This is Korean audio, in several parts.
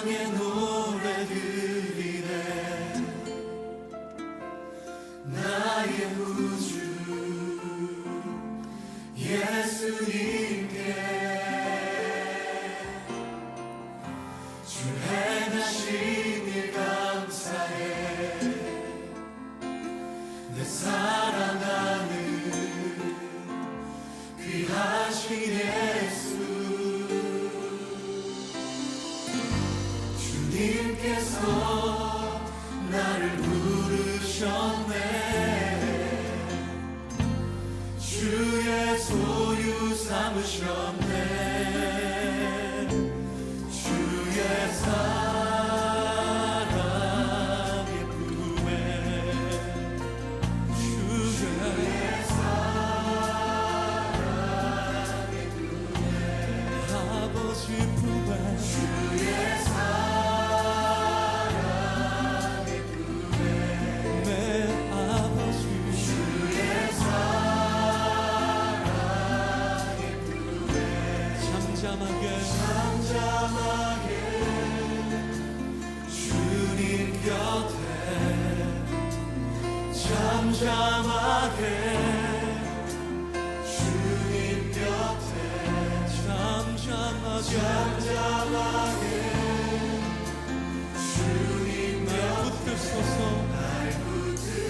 사랑의 노래 드리네. 나의 구주 예수님께 주 행하신 일 감사해. 내 사랑하는 귀하신 예수, 주님께서 나를 부르셨네. 주의 소유 삼으셨네. 주의 사랑의 품에, 주의 사랑의 품에, 아버지 품에, 주의 사랑의 품에, 내 아버지 주의 사랑의 품에, 잠잠하게 주님 곁에, 잠잠하게 주님 곁에, 잠잠하게 주님 날 붙드소서, 날 붙드소서.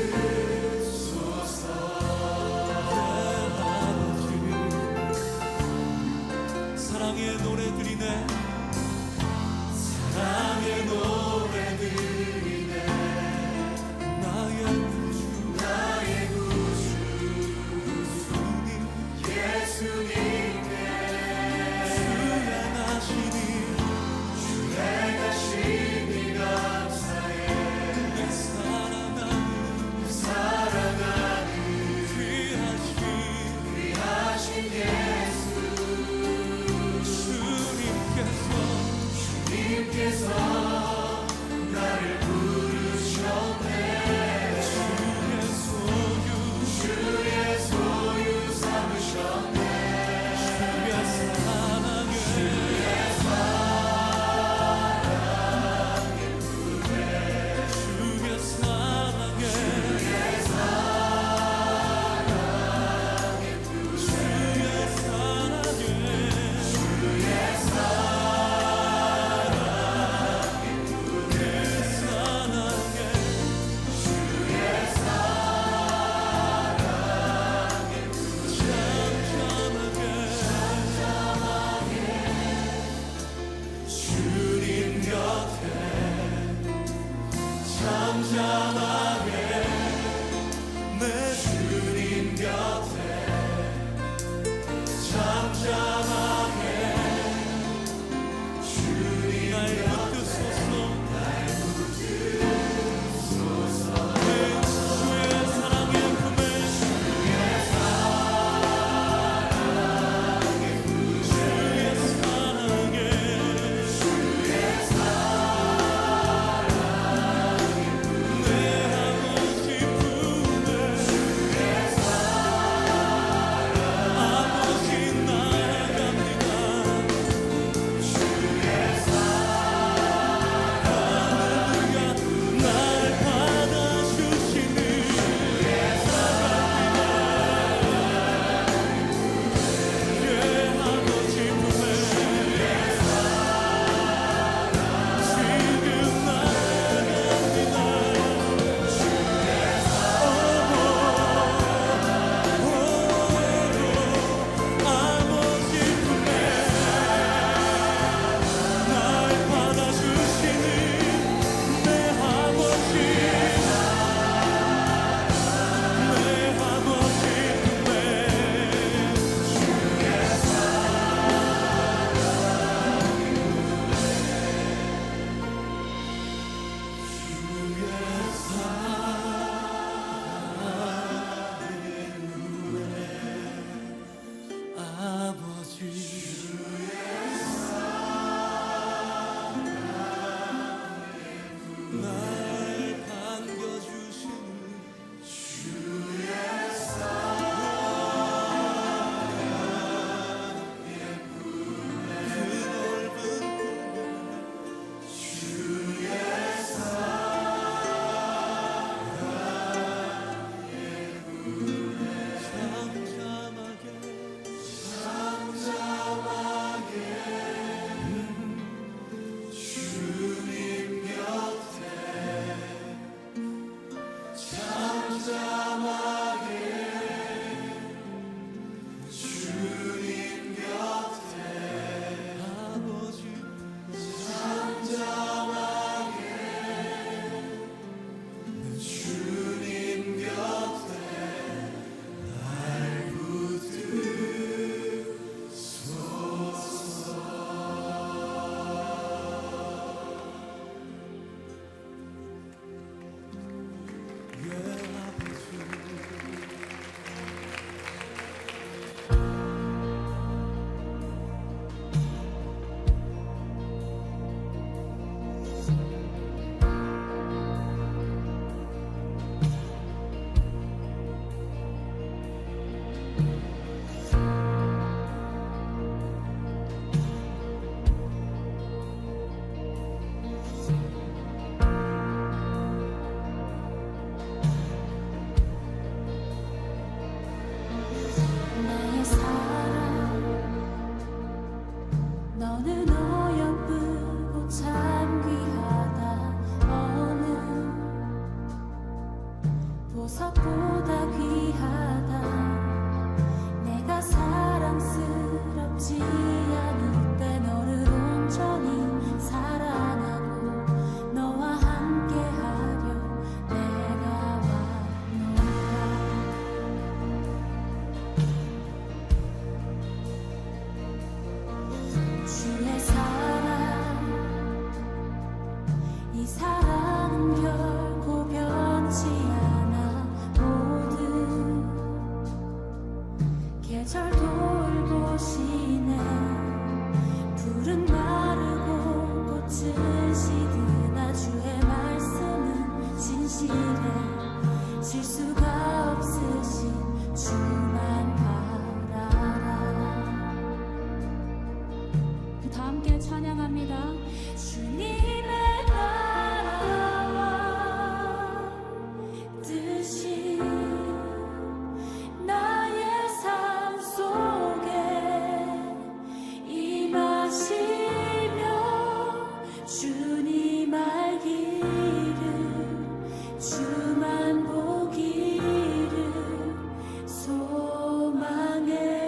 사랑의 노래 드리네. 사랑의 노래 드리네. 나의 구주 예수님께 주 행하신 일 감사해. 내 사랑하는 귀하신 예수, 주님께서 나를 부르셨네. 주의 소유 삼으셨네. 주의 사랑의 품에, 주의 사랑의 품에, 주의 사랑의 찬양합니다. 주님의 나라와 뜻이 나의 삶 속에 임하시며 주님 알기를 주만 보기를 소망해.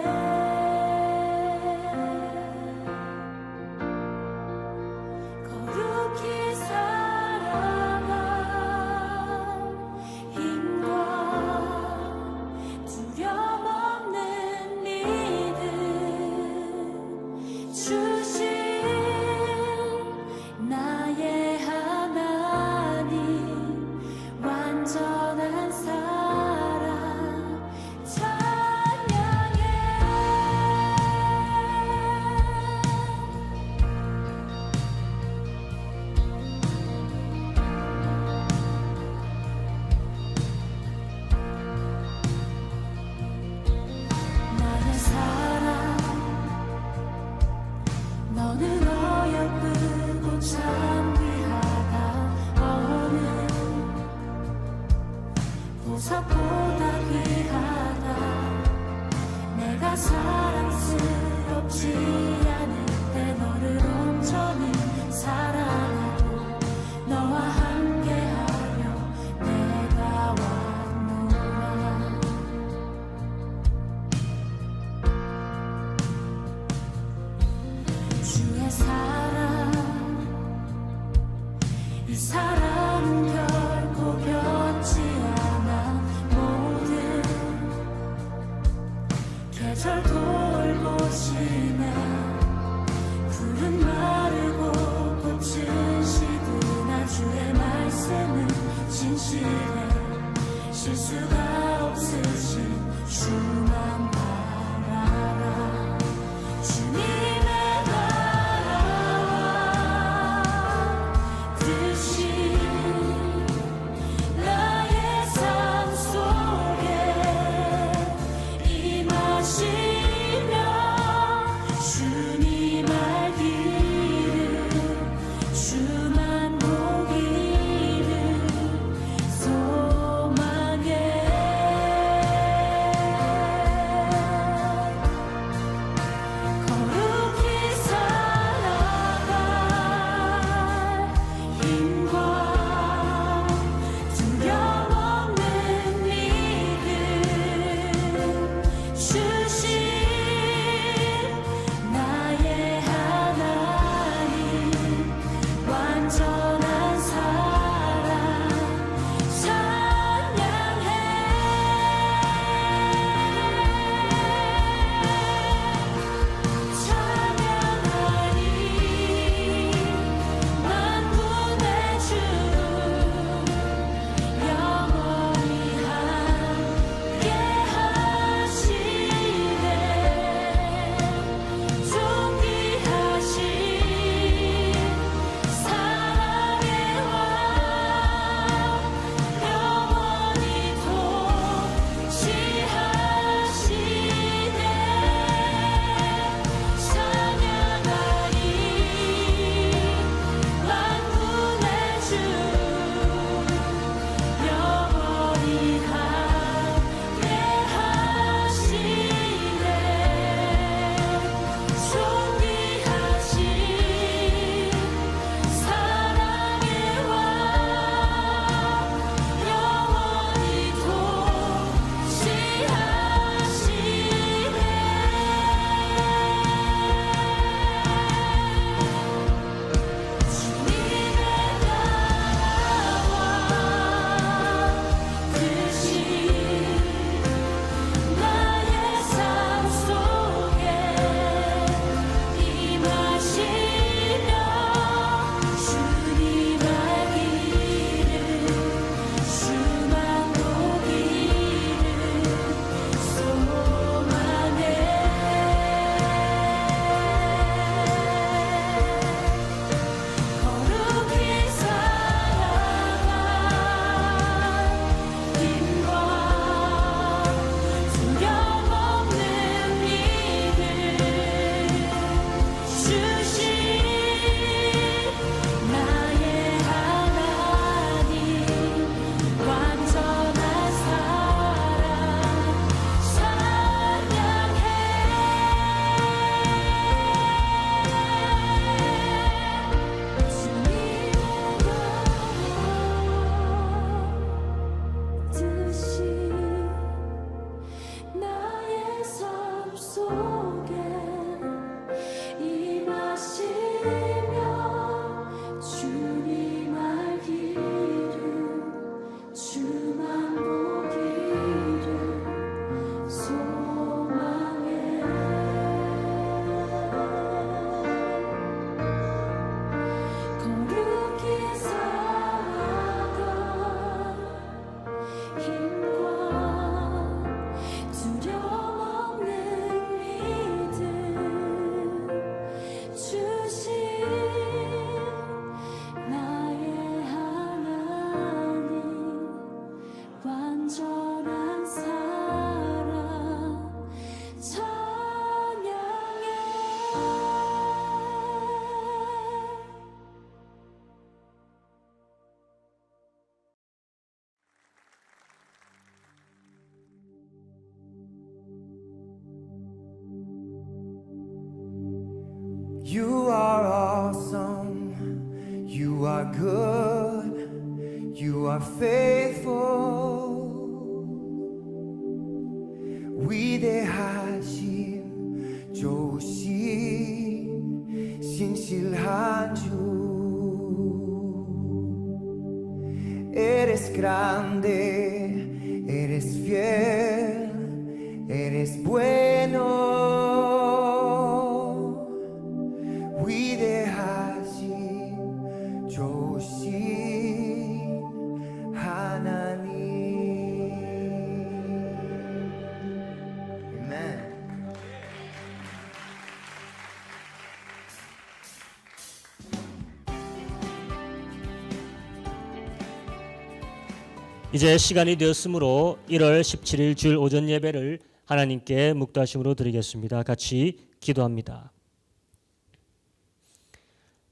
are good, you are faithful. 위대하심 좋으심 신실한 주. Eres grande, eres fiel, eres bueno. 위대하심 좋으심 하나님. 아멘. 이제 시간이 되었으므로 1월 17일 주일 오전 예배를 하나님께 묵다심으로 드리겠습니다. 같이 기도합니다.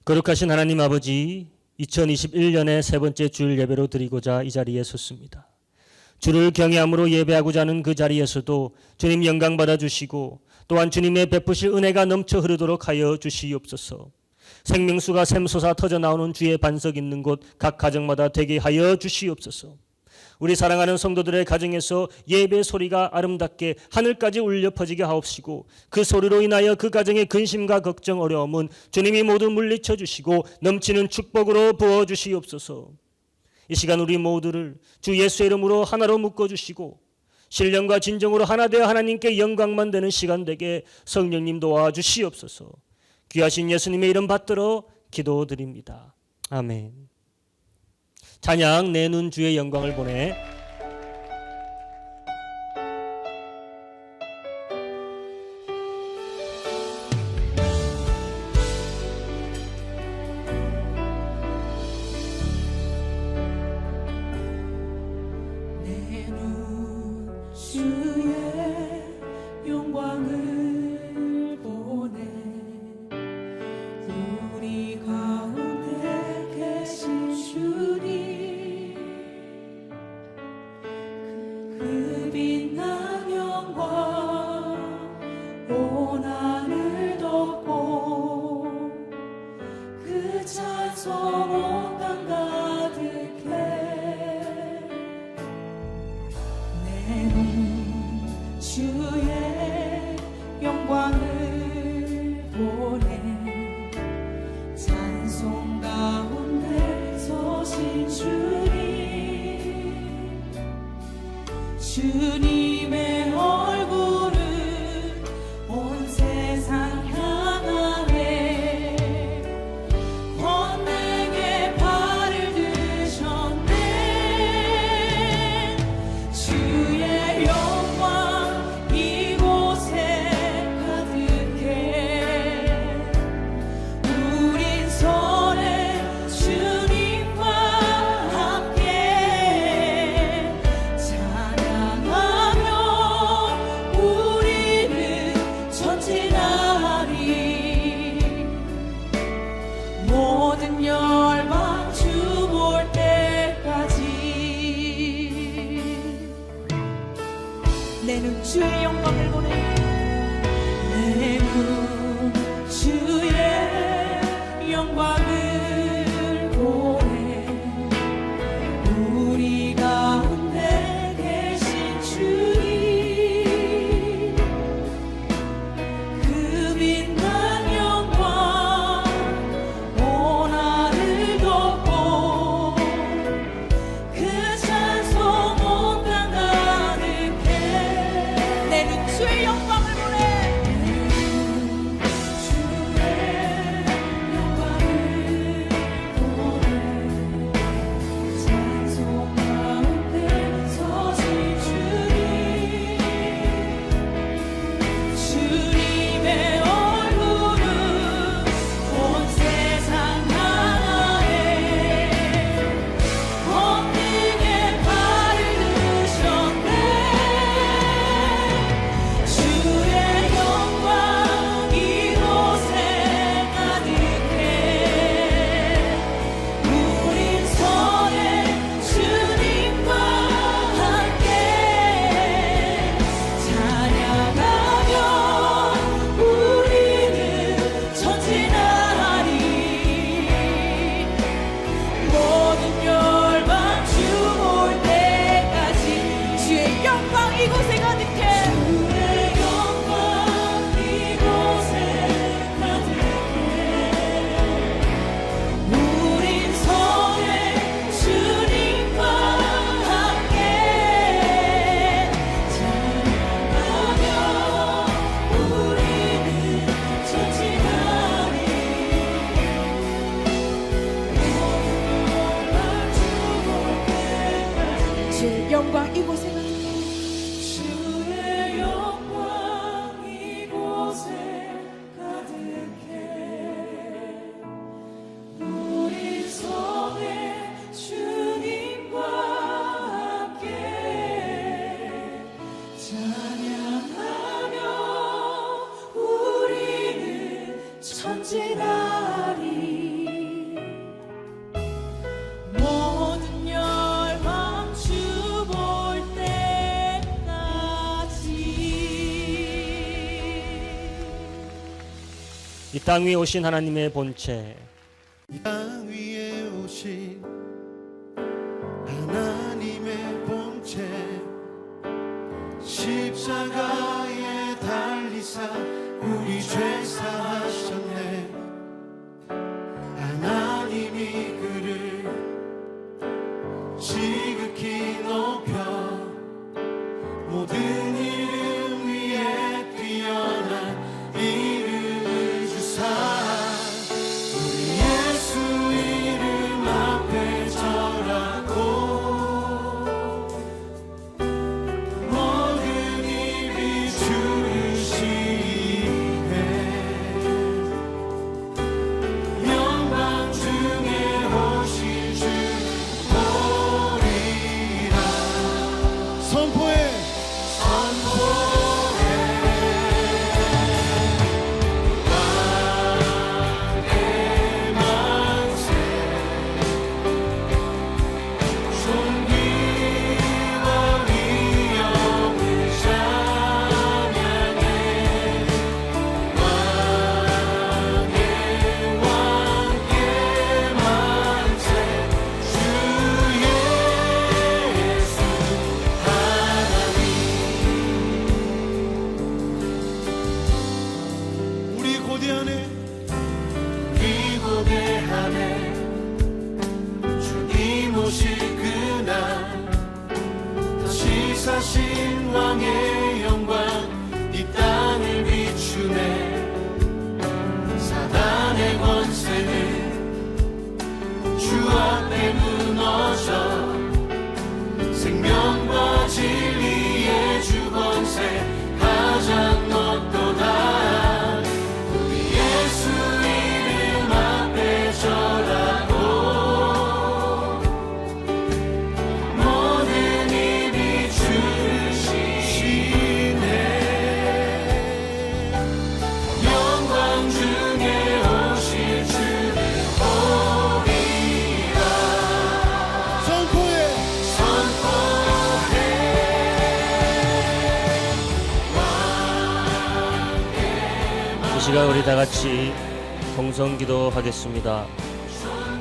거룩하신 하나님 아버지, 2021년의 세 번째 주일 예배로 드리고자 이 자리에 섰습니다. 주를 경외함으로 예배하고자 하는 그 자리에서도 주님 영광 받아 주시고 또한 주님의 베푸실 은혜가 넘쳐 흐르도록 하여 주시옵소서. 생명수가 샘솟아 터져 나오는 주의 반석 있는 곳 각 가정마다 되게 하여 주시옵소서. 우리 사랑하는 성도들의 가정에서 예배 소리가 아름답게 하늘까지 울려 퍼지게 하옵시고 그 소리로 인하여 그 가정의 근심과 걱정 어려움은 주님이 모두 물리쳐 주시고 넘치는 축복으로 부어 주시옵소서. 이 시간 우리 모두를 주 예수의 이름으로 하나로 묶어 주시고 신령과 진정으로 하나 되어 하나님께 영광만 되는 시간 되게 성령님 도와 주시옵소서. 귀하신 예수님의 이름 받들어 기도드립니다. 아멘. 찬양 내 눈 주의 영광을 보내. 내 눈 주의 영광을 보내. 우리 가운데 계신 주님 그 빛난 영광 온 하늘 덮고 그 찬송 온 땅 가득해. 내 눈 주의 영광을 보내. 찬송 가운데 서신 주님의 얼굴을 온 세상 향하네. 권능의 발을 드셨네. 주의 영광 이곳에 가득해. 우린 손에 주님과 함께 찬양하며 우리는 전진하리. 모든 열방 주 볼 때까지. 내 눈 주의 영광을 보내. 내 눈 주의 영광을 보내. 우리 가운데 계신 주님 그 빛난 영광 온 하늘 덮고 그 찬송 온 땅 가득해. 내 눈 땅 위에 오신 하나님의 본체, 땅 위에 오신 하나님의 본체 십자가에 달리사 우리 죄 사하셨네. 하나님이 그를 지극히 높여 모든 이름 위에 뛰어난 이름을 주사 우리 예수 이름 앞에 절하고 모든 입이 주를 시인해 영광 중에 오실 주 보리라. 선포해 우리 고대하네 주님 오실 그날 다시 사신 왕의 영광 이 땅을 비추네. 사단의 권세는 주 앞에 무너져 생명과 진리의 주 권세 가장 높도다. 우리 예수 이름 앞에 절하고 모든 입이 주를 시인해 영광 중에 오실 주를 보리라. 선포해 이 시간 우리 다 같이 동성 기도하겠습니다.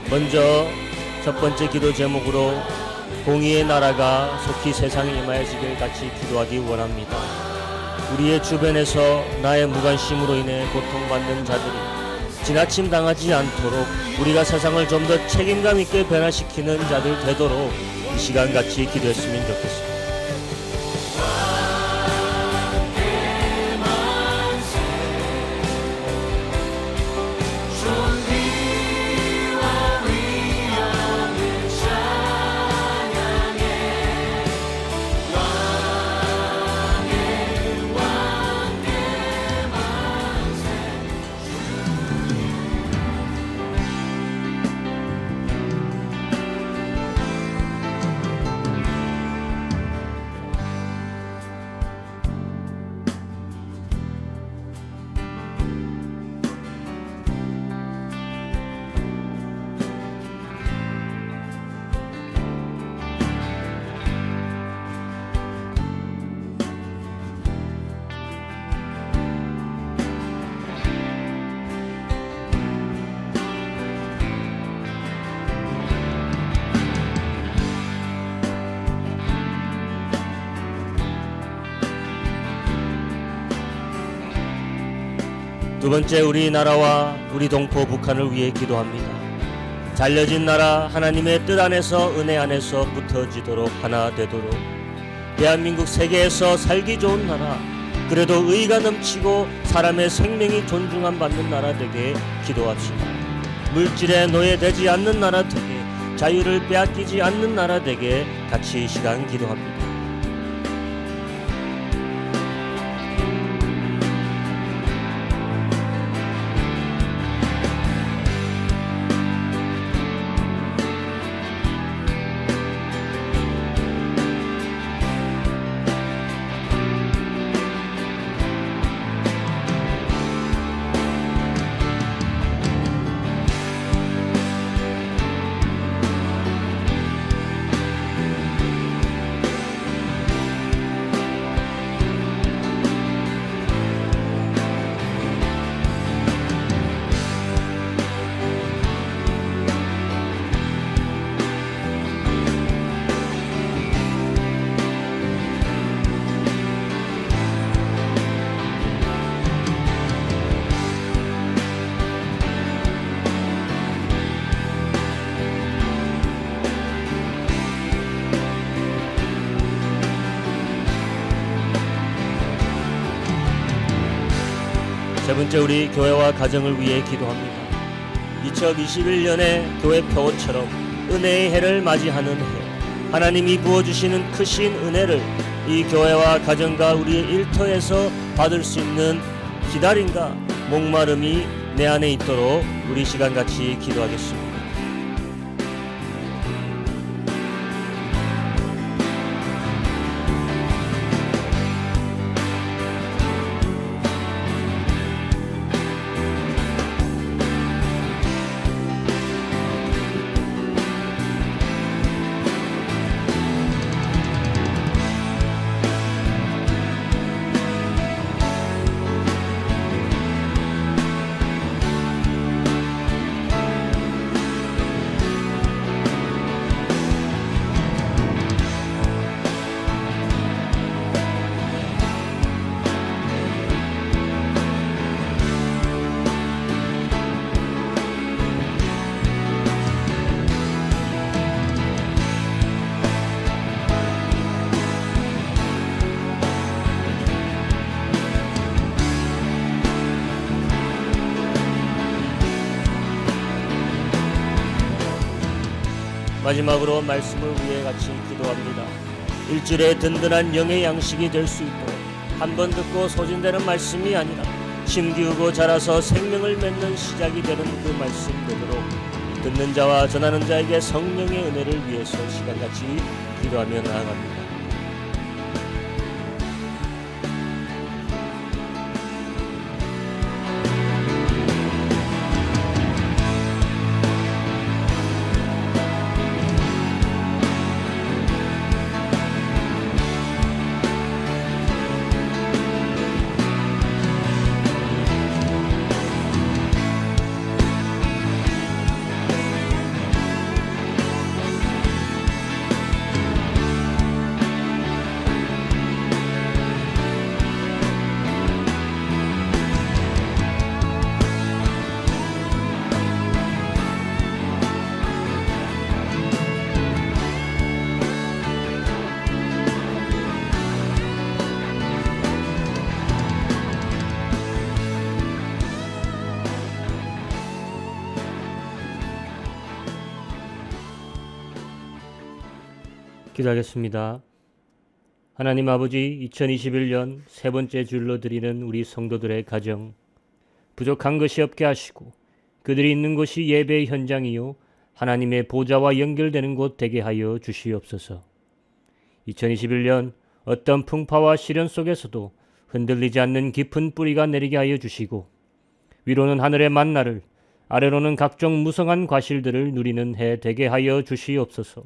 먼저 첫 번째 기도 제목으로 공의의 나라가 속히 세상에 임하여지길 같이 기도하기 원합니다. 우리의 주변에서 나의 무관심으로 인해 고통받는 자들이 지나침 당하지 않도록 우리가 세상을 좀 더 책임감 있게 변화시키는 자들 되도록 이 시간 같이 기도했으면 좋겠습니다. 두 번째, 우리나라와 우리 동포 북한을 위해 기도합니다. 잘려진 나라 하나님의 뜻 안에서 은혜 안에서 붙어지도록 하나 되도록 대한민국 세계에서 살기 좋은 나라, 그래도 의가 넘치고 사람의 생명이 존중함 받는 나라 되게 기도합시다. 물질에 노예되지 않는 나라 되게, 자유를 빼앗기지 않는 나라 되게 같이 이 시간 기도합니다. 세 번째, 우리 교회와 가정을 위해 기도합니다. 2021년의 교회 표어처럼 은혜의 해를 맞이하는 해, 하나님이 부어주시는 크신 은혜를 이 교회와 가정과 우리의 일터에서 받을 수 있는 기다림과 목마름이 내 안에 있도록 우리 시간 같이 기도하겠습니다. 마지막으로 말씀을 위해 같이 기도합니다. 일주일에 든든한 영의 양식이 될 수 있도록 한 번 듣고 소진되는 말씀이 아니라 심기우고 자라서 생명을 맺는 시작이 되는 그 말씀 되도록 듣는 자와 전하는 자에게 성령의 은혜를 위해서 시간같이 기도하며 나아갑니다. 기도하겠습니다. 하나님 아버지, 2021년 세 번째 주일로 드리는 우리 성도들의 가정, 부족한 것이 없게 하시고 그들이 있는 곳이 예배의 현장이요 하나님의 보좌와 연결되는 곳 되게 하여 주시옵소서. 2021년 어떤 풍파와 시련 속에서도 흔들리지 않는 깊은 뿌리가 내리게 하여 주시고 위로는 하늘의 만나를, 아래로는 각종 무성한 과실들을 누리는 해 되게 하여 주시옵소서.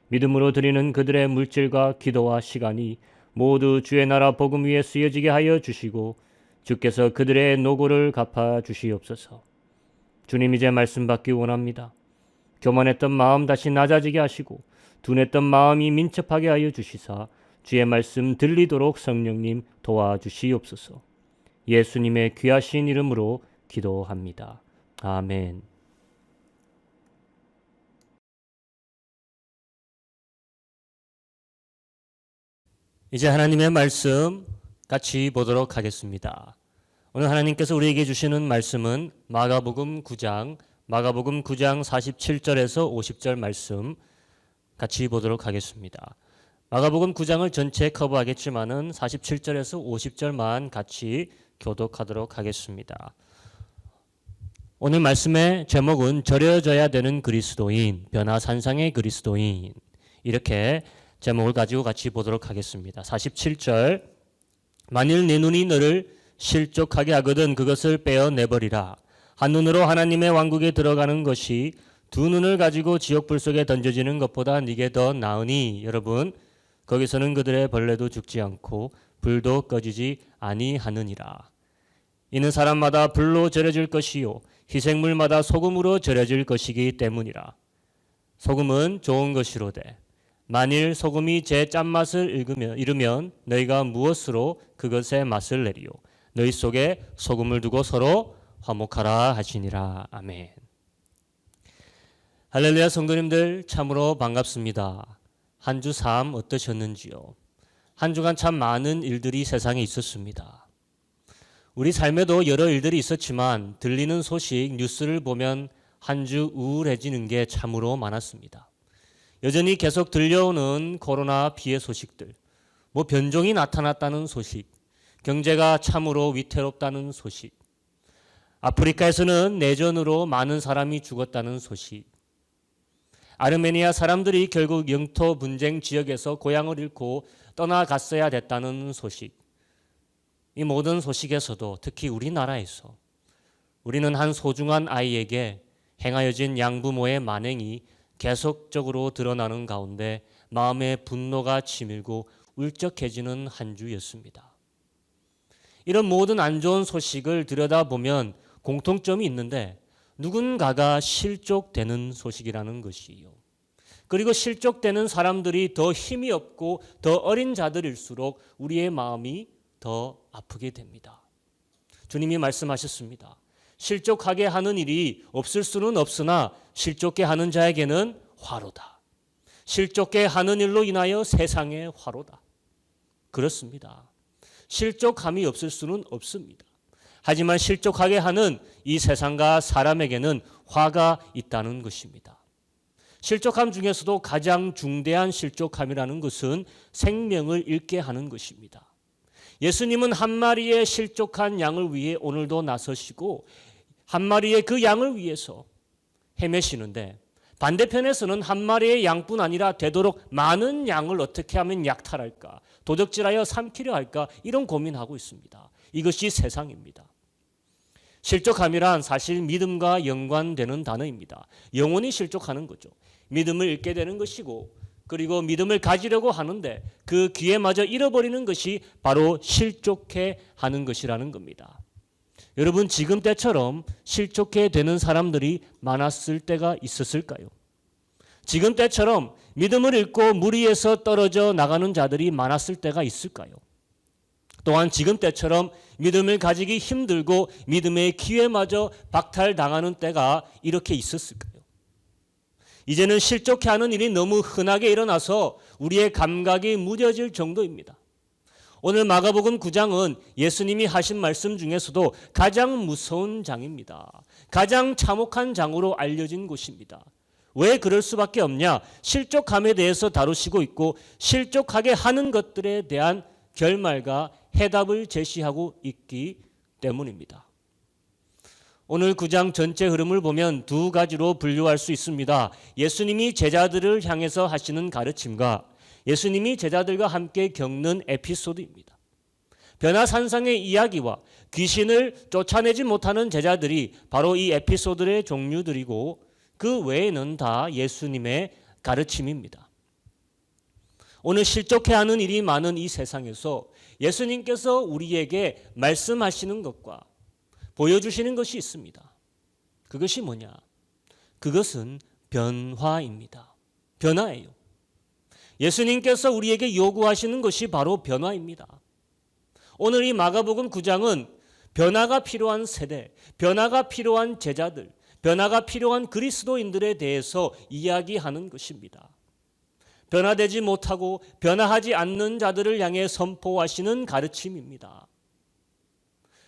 믿음으로 드리는 그들의 물질과 기도와 시간이 모두 주의 나라 복음 위에 쓰여지게 하여 주시고 주께서 그들의 노고를 갚아 주시옵소서. 주님, 이제 말씀 받기 원합니다. 교만했던 마음 다시 낮아지게 하시고 둔했던 마음이 민첩하게 하여 주시사 주의 말씀 들리도록 성령님 도와주시옵소서. 예수님의 귀하신 이름으로 기도합니다. 아멘. 이제 하나님의 말씀 같이 보도록 하겠습니다. 오늘 하나님께서 우리에게 주시는 말씀은 마가복음 9장 47절에서 50절 말씀 같이 보도록 하겠습니다. 마가복음 9장을 전체 커버하겠지만은 47절에서 50절만 같이 교독하도록 하겠습니다. 오늘 말씀의 제목은 절여져야 되는 그리스도인, 변화산상의 그리스도인, 이렇게 제목을 가지고 같이 보도록 하겠습니다. 47절, 만일 내 눈이 너를 실족하게 하거든 그것을 빼어내버리라. 한 눈으로 하나님의 왕국에 들어가는 것이 두 눈을 가지고 지옥불 속에 던져지는 것보다 네게 더 나으니. 여러분, 거기서는 그들의 벌레도 죽지 않고 불도 꺼지지 아니하느니라. 이는 사람마다 불로 절여질 것이요 희생물마다 소금으로 절여질 것이기 때문이라. 소금은 좋은 것이로되 만일 소금이 제 짠맛을 잃으면 너희가 무엇으로 그것의 맛을 내리요. 너희 속에 소금을 두고 서로 화목하라 하시니라. 아멘. 할렐루야. 성도님들 참으로 반갑습니다. 한 주 삶 어떠셨는지요? 한 주간 참 많은 일들이 세상에 있었습니다. 우리 삶에도 여러 일들이 있었지만 들리는 소식, 뉴스를 보면 한 주 우울해지는 게 참으로 많았습니다. 여전히 계속 들려오는 코로나 피해 소식들, 변종이 나타났다는 소식, 경제가 참으로 위태롭다는 소식, 아프리카에서는 내전으로 많은 사람이 죽었다는 소식, 아르메니아 사람들이 결국 영토 분쟁 지역에서 고향을 잃고 떠나갔어야 됐다는 소식, 이 모든 소식에서도 특히 우리나라에서 우리는 한 소중한 아이에게 행하여진 양부모의 만행이 계속적으로 드러나는 가운데 마음의 분노가 치밀고 울적해지는 한 주였습니다. 이런 모든 안 좋은 소식을 들여다보면 공통점이 있는데 누군가가 실족되는 소식이라는 것이에요. 그리고 실족되는 사람들이 더 힘이 없고 더 어린 자들일수록 우리의 마음이 더 아프게 됩니다. 주님이 말씀하셨습니다. 실족하게 하는 일이 없을 수는 없으나 실족게 하는 자에게는 화로다. 실족게 하는 일로 인하여 세상의 화로다. 그렇습니다. 실족함이 없을 수는 없습니다. 하지만 실족하게 하는 이 세상과 사람에게는 화가 있다는 것입니다. 실족함 중에서도 가장 중대한 실족함이라는 것은 생명을 잃게 하는 것입니다. 예수님은 한 마리의 실족한 양을 위해 오늘도 나서시고 한 마리의 그 양을 위해서 헤매시는데 반대편에서는 한 마리의 양뿐 아니라 되도록 많은 양을 어떻게 하면 약탈할까, 도적질하여 삼키려 할까 이런 고민하고 있습니다. 이것이 세상입니다. 실족함이란 사실 믿음과 연관되는 단어입니다. 영혼이 실족하는 거죠. 믿음을 잃게 되는 것이고 그리고 믿음을 가지려고 하는데 그 기회마저 잃어버리는 것이 바로 실족해 하는 것이라는 겁니다. 여러분 지금 때처럼 실족해 되는 사람들이 많았을 때가 있었을까요? 지금 때처럼 믿음을 잃고 무리에서 떨어져 나가는 자들이 많았을 때가 있을까요? 또한 지금 때처럼 믿음을 가지기 힘들고 믿음의 기회마저 박탈당하는 때가 이렇게 있었을까요? 이제는 실족해 하는 일이 너무 흔하게 일어나서 우리의 감각이 무뎌질 정도입니다. 오늘 마가복음 9장은 예수님이 하신 말씀 중에서도 가장 무서운 장입니다. 가장 참혹한 장으로 알려진 곳입니다. 왜 그럴 수밖에 없냐? 실족함에 대해서 다루시고 있고 실족하게 하는 것들에 대한 결말과 해답을 제시하고 있기 때문입니다. 오늘 9장 전체 흐름을 보면 두 가지로 분류할 수 있습니다. 예수님이 제자들을 향해서 하시는 가르침과 예수님이 제자들과 함께 겪는 에피소드입니다. 변화산상의 이야기와 귀신을 쫓아내지 못하는 제자들이 바로 이 에피소드의 종류들이고 그 외에는 다 예수님의 가르침입니다. 오늘 실족해하는 일이 많은 이 세상에서 예수님께서 우리에게 말씀하시는 것과 보여주시는 것이 있습니다. 그것이 뭐냐? 그것은 변화입니다. 변화예요. 예수님께서 우리에게 요구하시는 것이 바로 변화입니다. 오늘 이 마가복음 9장은 변화가 필요한 세대, 변화가 필요한 제자들, 변화가 필요한 그리스도인들에 대해서 이야기하는 것입니다. 변화되지 못하고 변화하지 않는 자들을 향해 선포하시는 가르침입니다.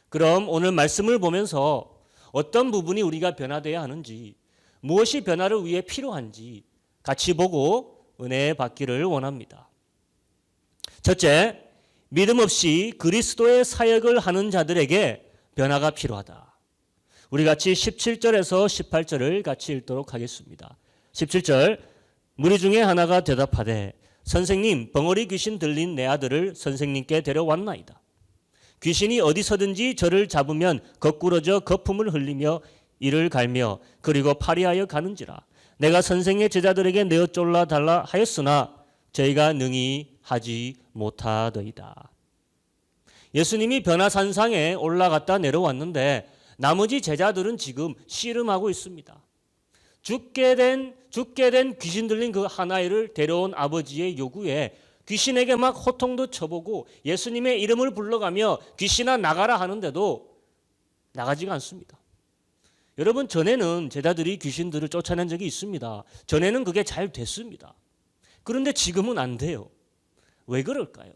그럼 오늘 말씀을 보면서 어떤 부분이 우리가 변화되어야 하는지, 무엇이 변화를 위해 필요한지 같이 보고 은혜 받기를 원합니다. 첫째, 믿음 없이 그리스도의 사역을 하는 자들에게 변화가 필요하다. 우리 같이 17절에서 18절을 같이 읽도록 하겠습니다. 17절, 무리 중에 하나가 대답하되 선생님, 벙어리 귀신 들린 내 아들을 선생님께 데려왔나이다. 귀신이 어디서든지 저를 잡으면 거꾸러져 거품을 흘리며 이를 갈며 그리고 파리하여 가는지라. 내가 선생의 제자들에게 내어 쫄라 달라 하였으나 저희가 능히 하지 못하더이다. 예수님이 변화산상에 올라갔다 내려왔는데 나머지 제자들은 지금 씨름하고 있습니다. 죽게 된 귀신 들린 그 한 아이를 데려온 아버지의 요구에 귀신에게 막 호통도 쳐보고 예수님의 이름을 불러가며 귀신아 나가라 하는데도 나가지가 않습니다. 여러분, 전에는 제자들이 귀신들을 쫓아낸 적이 있습니다. 전에는 그게 잘 됐습니다. 그런데 지금은 안 돼요. 왜 그럴까요?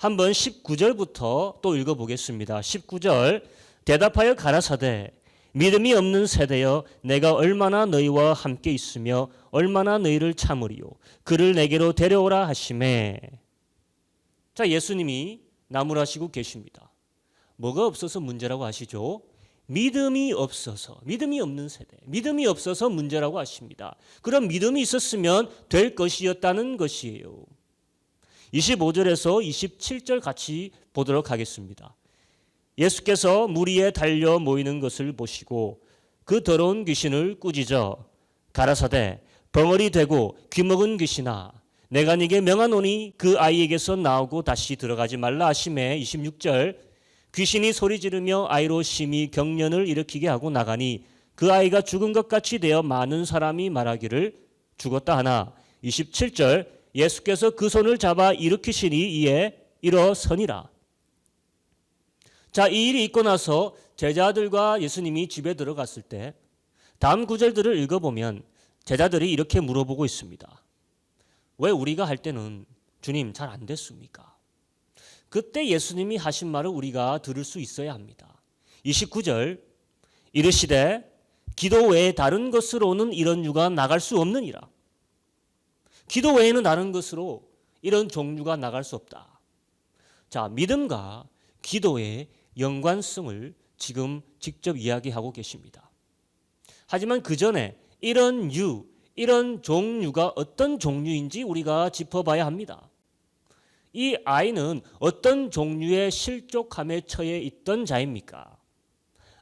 한번 19절부터 또 읽어보겠습니다. 19절 대답하여 가라사대 믿음이 없는 세대여 내가 얼마나 너희와 함께 있으며 얼마나 너희를 참으리요 그를 내게로 데려오라 하시매. 자, 예수님이 나무라시고 계십니다. 뭐가 없어서 문제라고 하시죠? 믿음이 없어서, 믿음이 없는 세대, 믿음이 없어서 문제라고 하십니다. 그럼 믿음이 있었으면 될 것이었다는 것이에요. 25절에서 27절 같이 보도록 하겠습니다. 예수께서 무리에 달려 모이는 것을 보시고 그 더러운 귀신을 꾸짖어 가라사대 벙어리 되고 귀먹은 귀신아 내가 네게 명하노니 그 아이에게서 나오고 다시 들어가지 말라 하시매. 26절 귀신이 소리 지르며 아이로 심히 경련을 일으키게 하고 나가니 그 아이가 죽은 것 같이 되어 많은 사람이 말하기를 죽었다 하나. 27절 예수께서 그 손을 잡아 일으키시니 이에 일어서니라. 자, 이 일이 있고 나서 제자들과 예수님이 집에 들어갔을 때 다음 구절들을 읽어보면 제자들이 이렇게 물어보고 있습니다. 왜 우리가 할 때는 주님 잘 안 됐습니까? 그때 예수님이 하신 말을 우리가 들을 수 있어야 합니다. 29절 이르시되 기도 외에 다른 것으로는 이런 유가 나갈 수 없느니라. 기도 외에는 다른 것으로 이런 종류가 나갈 수 없다. 자, 믿음과 기도의 연관성을 지금 직접 이야기하고 계십니다. 하지만 그 전에 이런 종류가 어떤 종류인지 우리가 짚어봐야 합니다. 이 아이는 어떤 종류의 실족함에 처해 있던 자입니까?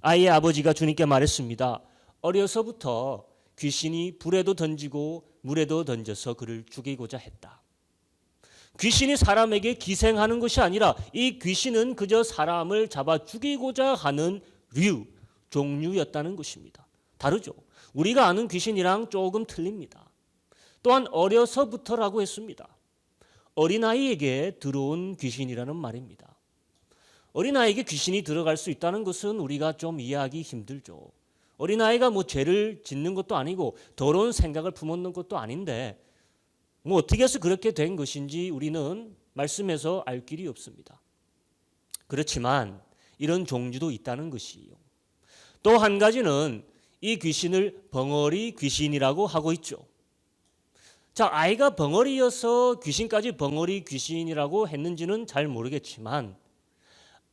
아이의 아버지가 주님께 말했습니다. 어려서부터 귀신이 불에도 던지고 물에도 던져서 그를 죽이고자 했다. 귀신이 사람에게 기생하는 것이 아니라 이 귀신은 그저 사람을 잡아 죽이고자 하는 종류였다는 것입니다. 다르죠. 우리가 아는 귀신이랑 조금 틀립니다. 또한 어려서부터라고 했습니다. 어린아이에게 들어온 귀신이라는 말입니다. 어린아이에게 귀신이 들어갈 수 있다는 것은 우리가 좀 이해하기 힘들죠. 어린아이가 죄를 짓는 것도 아니고 더러운 생각을 품었는 것도 아닌데 어떻게 해서 그렇게 된 것인지 우리는 말씀에서 알 길이 없습니다. 그렇지만 이런 종류도 있다는 것이에요. 또 한 가지는 이 귀신을 벙어리 귀신이라고 하고 있죠. 자, 아이가 벙어리여서 귀신까지 벙어리 귀신이라고 했는지는 잘 모르겠지만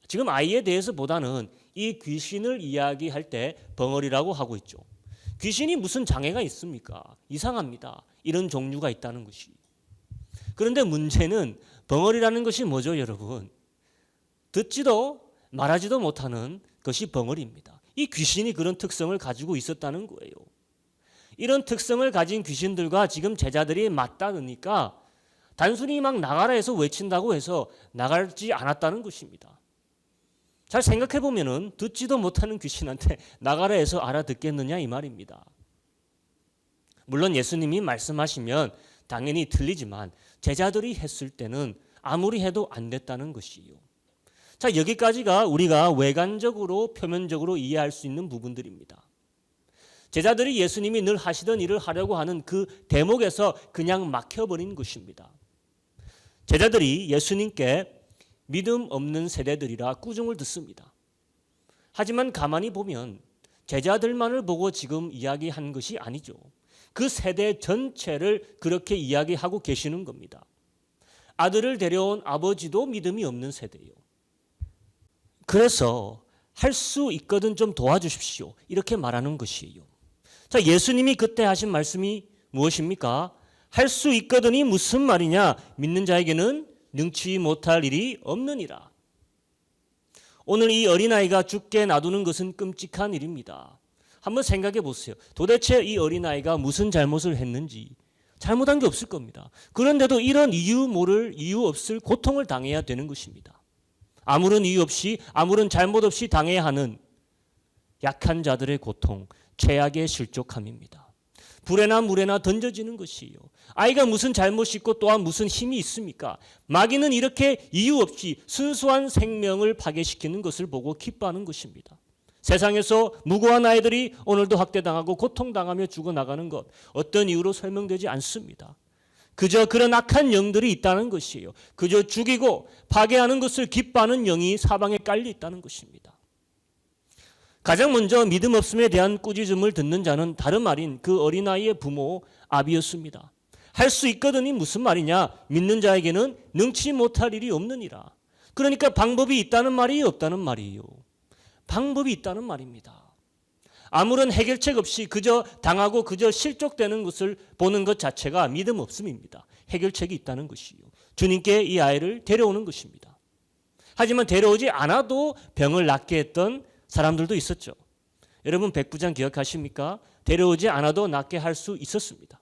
지금 아이에 대해서 보다는 이 귀신을 이야기할 때 벙어리라고 하고 있죠. 귀신이 무슨 장애가 있습니까? 이상합니다. 이런 종류가 있다는 것이. 그런데 문제는 벙어리라는 것이 뭐죠, 여러분? 듣지도 말하지도 못하는 것이 벙어리입니다. 이 귀신이 그런 특성을 가지고 있었다는 거예요. 이런 특성을 가진 귀신들과 지금 제자들이 맞닿으니까 단순히 막 나가라 해서 외친다고 해서 나가지 않았다는 것입니다. 잘 생각해 보면은 듣지도 못하는 귀신한테 나가라 해서 알아듣겠느냐 이 말입니다. 물론 예수님이 말씀하시면 당연히 틀리지만 제자들이 했을 때는 아무리 해도 안 됐다는 것이에요. 자, 여기까지가 우리가 외관적으로 표면적으로 이해할 수 있는 부분들입니다. 제자들이 예수님이 늘 하시던 일을 하려고 하는 그 대목에서 그냥 막혀버린 것입니다. 제자들이 예수님께 믿음 없는 세대들이라 꾸중을 듣습니다. 하지만 가만히 보면 제자들만을 보고 지금 이야기한 것이 아니죠. 그 세대 전체를 그렇게 이야기하고 계시는 겁니다. 아들을 데려온 아버지도 믿음이 없는 세대예요. 그래서 할 수 있거든 좀 도와주십시오. 이렇게 말하는 것이에요. 자, 예수님이 그때 하신 말씀이 무엇입니까? 할 수 있거든이 무슨 말이냐? 믿는 자에게는 능치 못할 일이 없느니라. 오늘 이 어린아이가 죽게 놔두는 것은 끔찍한 일입니다. 한번 생각해 보세요. 도대체 이 어린아이가 무슨 잘못을 했는지 잘못한 게 없을 겁니다. 그런데도 이런 이유 없을 고통을 당해야 되는 것입니다. 아무런 이유 없이 아무런 잘못 없이 당해야 하는 약한 자들의 고통, 최악의 실족함입니다. 불에나 물에나 던져지는 것이에요. 아이가 무슨 잘못이 있고 또한 무슨 힘이 있습니까? 마귀는 이렇게 이유 없이 순수한 생명을 파괴시키는 것을 보고 기뻐하는 것입니다. 세상에서 무고한 아이들이 오늘도 학대당하고 고통당하며 죽어나가는 것 어떤 이유로 설명되지 않습니다. 그저 그런 악한 영들이 있다는 것이에요. 그저 죽이고 파괴하는 것을 기뻐하는 영이 사방에 깔려 있다는 것입니다. 가장 먼저 믿음 없음에 대한 꾸짖음을 듣는 자는 다름 아닌 그 어린아이의 부모 아비였습니다. 할 수 있거든이 무슨 말이냐? 믿는 자에게는 능치 못할 일이 없느니라. 그러니까 방법이 있다는 말이 없다는 말이에요. 방법이 있다는 말입니다. 아무런 해결책 없이 그저 당하고 그저 실족되는 것을 보는 것 자체가 믿음 없음입니다. 해결책이 있다는 것이요. 주님께 이 아이를 데려오는 것입니다. 하지만 데려오지 않아도 병을 낫게 했던 사람들도 있었죠. 여러분 백부장 기억하십니까? 데려오지 않아도 낫게 할 수 있었습니다.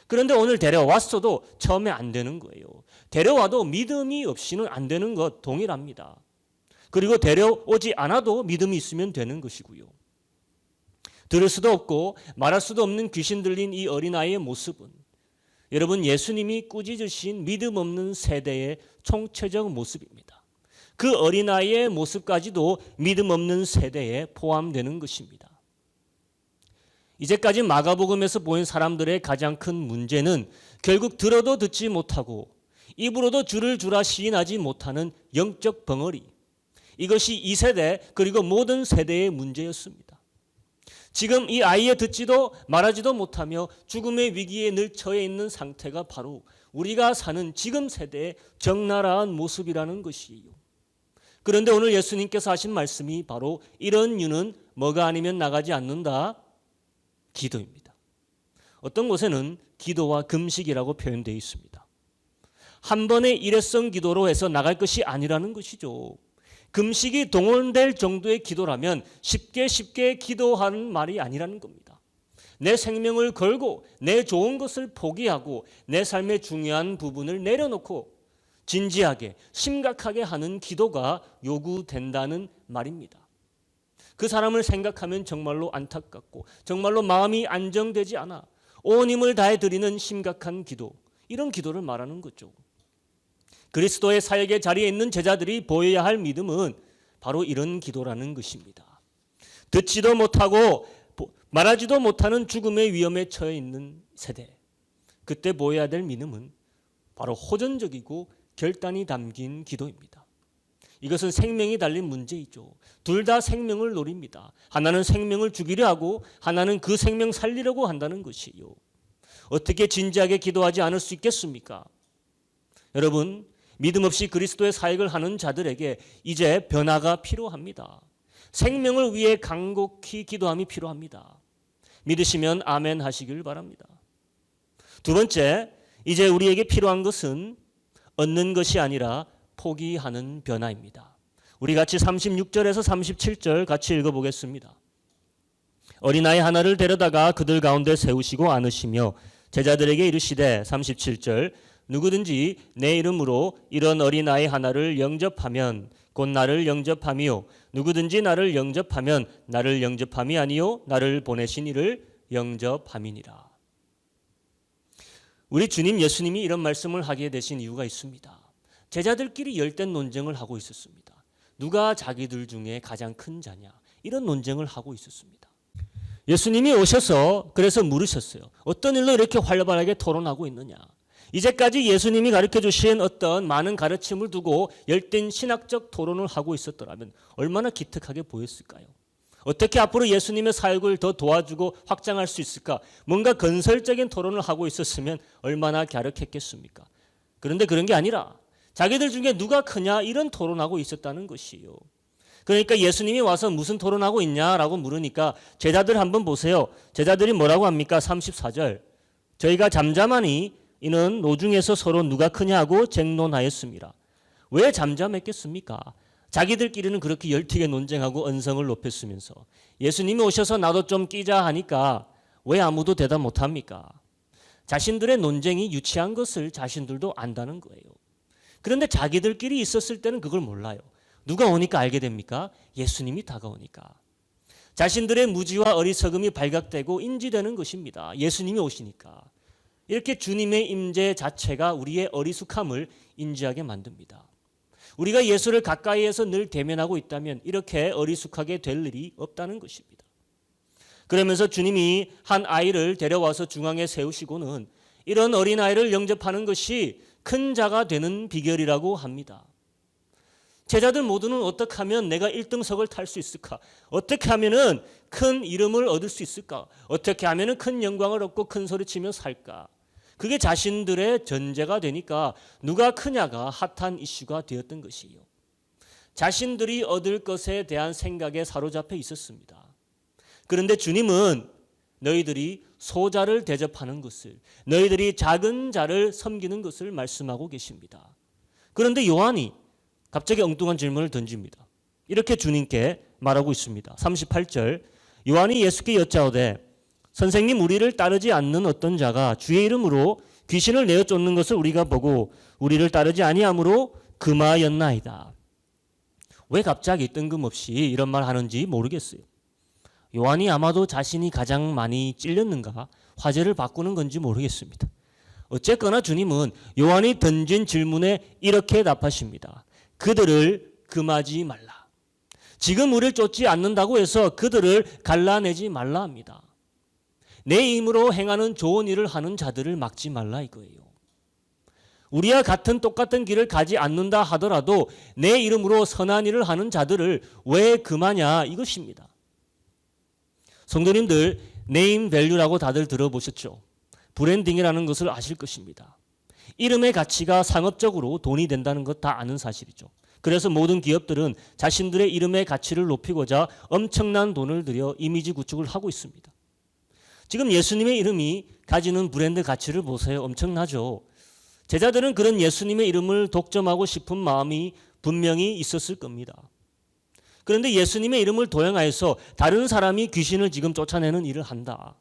그런데 오늘 데려왔어도 처음에 안 되는 거예요. 데려와도 믿음이 없이는 안 되는 것 동일합니다. 그리고 데려오지 않아도 믿음이 있으면 되는 것이고요. 들을 수도 없고 말할 수도 없는 귀신 들린 이 어린아이의 모습은 여러분 예수님이 꾸짖으신 믿음 없는 세대의 총체적 모습입니다. 그 어린아이의 모습까지도 믿음 없는 세대에 포함되는 것입니다. 이제까지 마가복음에서 보인 사람들의 가장 큰 문제는 결국 들어도 듣지 못하고 입으로도 주를 주라 시인하지 못하는 영적 벙어리. 이것이 이 세대 그리고 모든 세대의 문제였습니다. 지금 이 아이의 듣지도 말하지도 못하며 죽음의 위기에 늘 처해 있는 상태가 바로 우리가 사는 지금 세대의 적나라한 모습이라는 것이에요. 그런데 오늘 예수님께서 하신 말씀이 바로 이런 유는 뭐가 아니면 나가지 않는다? 기도입니다. 어떤 곳에는 기도와 금식이라고 표현되어 있습니다. 한 번의 일회성 기도로 해서 나갈 것이 아니라는 것이죠. 금식이 동원될 정도의 기도라면 쉽게 기도하는 말이 아니라는 겁니다. 내 생명을 걸고 내 좋은 것을 포기하고 내 삶의 중요한 부분을 내려놓고 진지하게 심각하게 하는 기도가 요구된다는 말입니다. 그 사람을 생각하면 정말로 안타깝고 정말로 마음이 안정되지 않아 온 힘을 다해 드리는 심각한 기도, 이런 기도를 말하는 거죠. 그리스도의 사역의 자리에 있는 제자들이 보여야 할 믿음은 바로 이런 기도라는 것입니다. 듣지도 못하고 말하지도 못하는 죽음의 위험에 처해 있는 세대, 그때 보여야 될 믿음은 바로 호전적이고 결단이 담긴 기도입니다. 이것은 생명이 달린 문제이죠. 둘 다 생명을 노립니다. 하나는 생명을 죽이려 하고 하나는 그 생명 살리려고 한다는 것이요. 어떻게 진지하게 기도하지 않을 수 있겠습니까? 여러분, 믿음 없이 그리스도의 사역을 하는 자들에게 이제 변화가 필요합니다. 생명을 위해 간곡히 기도함이 필요합니다. 믿으시면 아멘 하시길 바랍니다. 두 번째, 이제 우리에게 필요한 것은 얻는 것이 아니라 포기하는 변화입니다. 우리 같이 36절에서 37절 같이 읽어보겠습니다. 어린아이 하나를 데려다가 그들 가운데 세우시고 안으시며 제자들에게 이르시되 37절 누구든지 내 이름으로 이런 어린아이 하나를 영접하면 곧 나를 영접함이요 누구든지 나를 영접하면 나를 영접함이 아니요 나를 보내신 이를 영접함이니라. 우리 주님 예수님이 이런 말씀을 하게 되신 이유가 있습니다. 제자들끼리 열띤 논쟁을 하고 있었습니다. 누가 자기들 중에 가장 큰 자냐, 이런 논쟁을 하고 있었습니다. 예수님이 오셔서 그래서 물으셨어요. 어떤 일로 이렇게 활발하게 토론하고 있느냐. 이제까지 예수님이 가르쳐 주신 어떤 많은 가르침을 두고 열띤 신학적 토론을 하고 있었더라면 얼마나 기특하게 보였을까요? 어떻게 앞으로 예수님의 사역을 더 도와주고 확장할 수 있을까? 뭔가 건설적인 토론을 하고 있었으면 얼마나 갸륵했겠습니까? 그런데 그런 게 아니라 자기들 중에 누가 크냐, 이런 토론하고 있었다는 것이에요. 그러니까 예수님이 와서 무슨 토론하고 있냐라고 물으니까 제자들 한번 보세요. 제자들이 뭐라고 합니까? 34절. 저희가 잠잠하니 이는 노중에서 서로 누가 크냐고 쟁론하였습니다. 왜 잠잠했겠습니까? 자기들끼리는 그렇게 열튀게 논쟁하고 언성을 높였으면서 예수님이 오셔서 나도 좀 끼자 하니까 왜 아무도 대답 못합니까? 자신들의 논쟁이 유치한 것을 자신들도 안다는 거예요. 그런데 자기들끼리 있었을 때는 그걸 몰라요. 누가 오니까 알게 됩니까? 예수님이 다가오니까. 자신들의 무지와 어리석음이 발각되고 인지되는 것입니다. 예수님이 오시니까. 이렇게 주님의 임재 자체가 우리의 어리숙함을 인지하게 만듭니다. 우리가 예수를 가까이에서 늘 대면하고 있다면 이렇게 어리숙하게 될 일이 없다는 것입니다. 그러면서 주님이 한 아이를 데려와서 중앙에 세우시고는 이런 어린아이를 영접하는 것이 큰 자가 되는 비결이라고 합니다. 제자들 모두는 어떻게 하면 내가 1등석을 탈 수 있을까? 어떻게 하면 큰 이름을 얻을 수 있을까? 어떻게 하면 큰 영광을 얻고 큰 소리치며 살까? 그게 자신들의 전제가 되니까 누가 크냐가 핫한 이슈가 되었던 것이에요. 자신들이 얻을 것에 대한 생각에 사로잡혀 있었습니다. 그런데 주님은 너희들이 소자를 대접하는 것을, 너희들이 작은 자를 섬기는 것을 말씀하고 계십니다. 그런데 요한이 갑자기 엉뚱한 질문을 던집니다. 이렇게 주님께 말하고 있습니다. 38절, 요한이 예수께 여짜오되 선생님, 우리를 따르지 않는 어떤 자가 주의 이름으로 귀신을 내어 쫓는 것을 우리가 보고 우리를 따르지 아니하므로 금하였나이다. 왜 갑자기 뜬금없이 이런 말 하는지 모르겠어요. 요한이 아마도 자신이 가장 많이 찔렸는가 화제를 바꾸는 건지 모르겠습니다. 어쨌거나 주님은 요한이 던진 질문에 이렇게 답하십니다. 그들을 금하지 말라. 지금 우리를 쫓지 않는다고 해서 그들을 갈라내지 말라 합니다. 내 힘으로 행하는 좋은 일을 하는 자들을 막지 말라 이거예요. 우리와 같은 똑같은 길을 가지 않는다 하더라도 내 이름으로 선한 일을 하는 자들을 왜 금하냐 이것입니다. 성도님들, 네임 밸류라고 다들 들어보셨죠? 브랜딩이라는 것을 아실 것입니다. 이름의 가치가 상업적으로 돈이 된다는 것 다 아는 사실이죠. 그래서 모든 기업들은 자신들의 이름의 가치를 높이고자 엄청난 돈을 들여 이미지 구축을 하고 있습니다. 지금 예수님의 이름이 가지는 브랜드 가치를 보세요. 엄청나죠. 제자들은 그런 예수님의 이름을 독점하고 싶은 마음이 분명히 있었을 겁니다. 그런데 예수님의 이름을 도용하여서 다른 사람이 귀신을 지금 쫓아내는 일을 한다.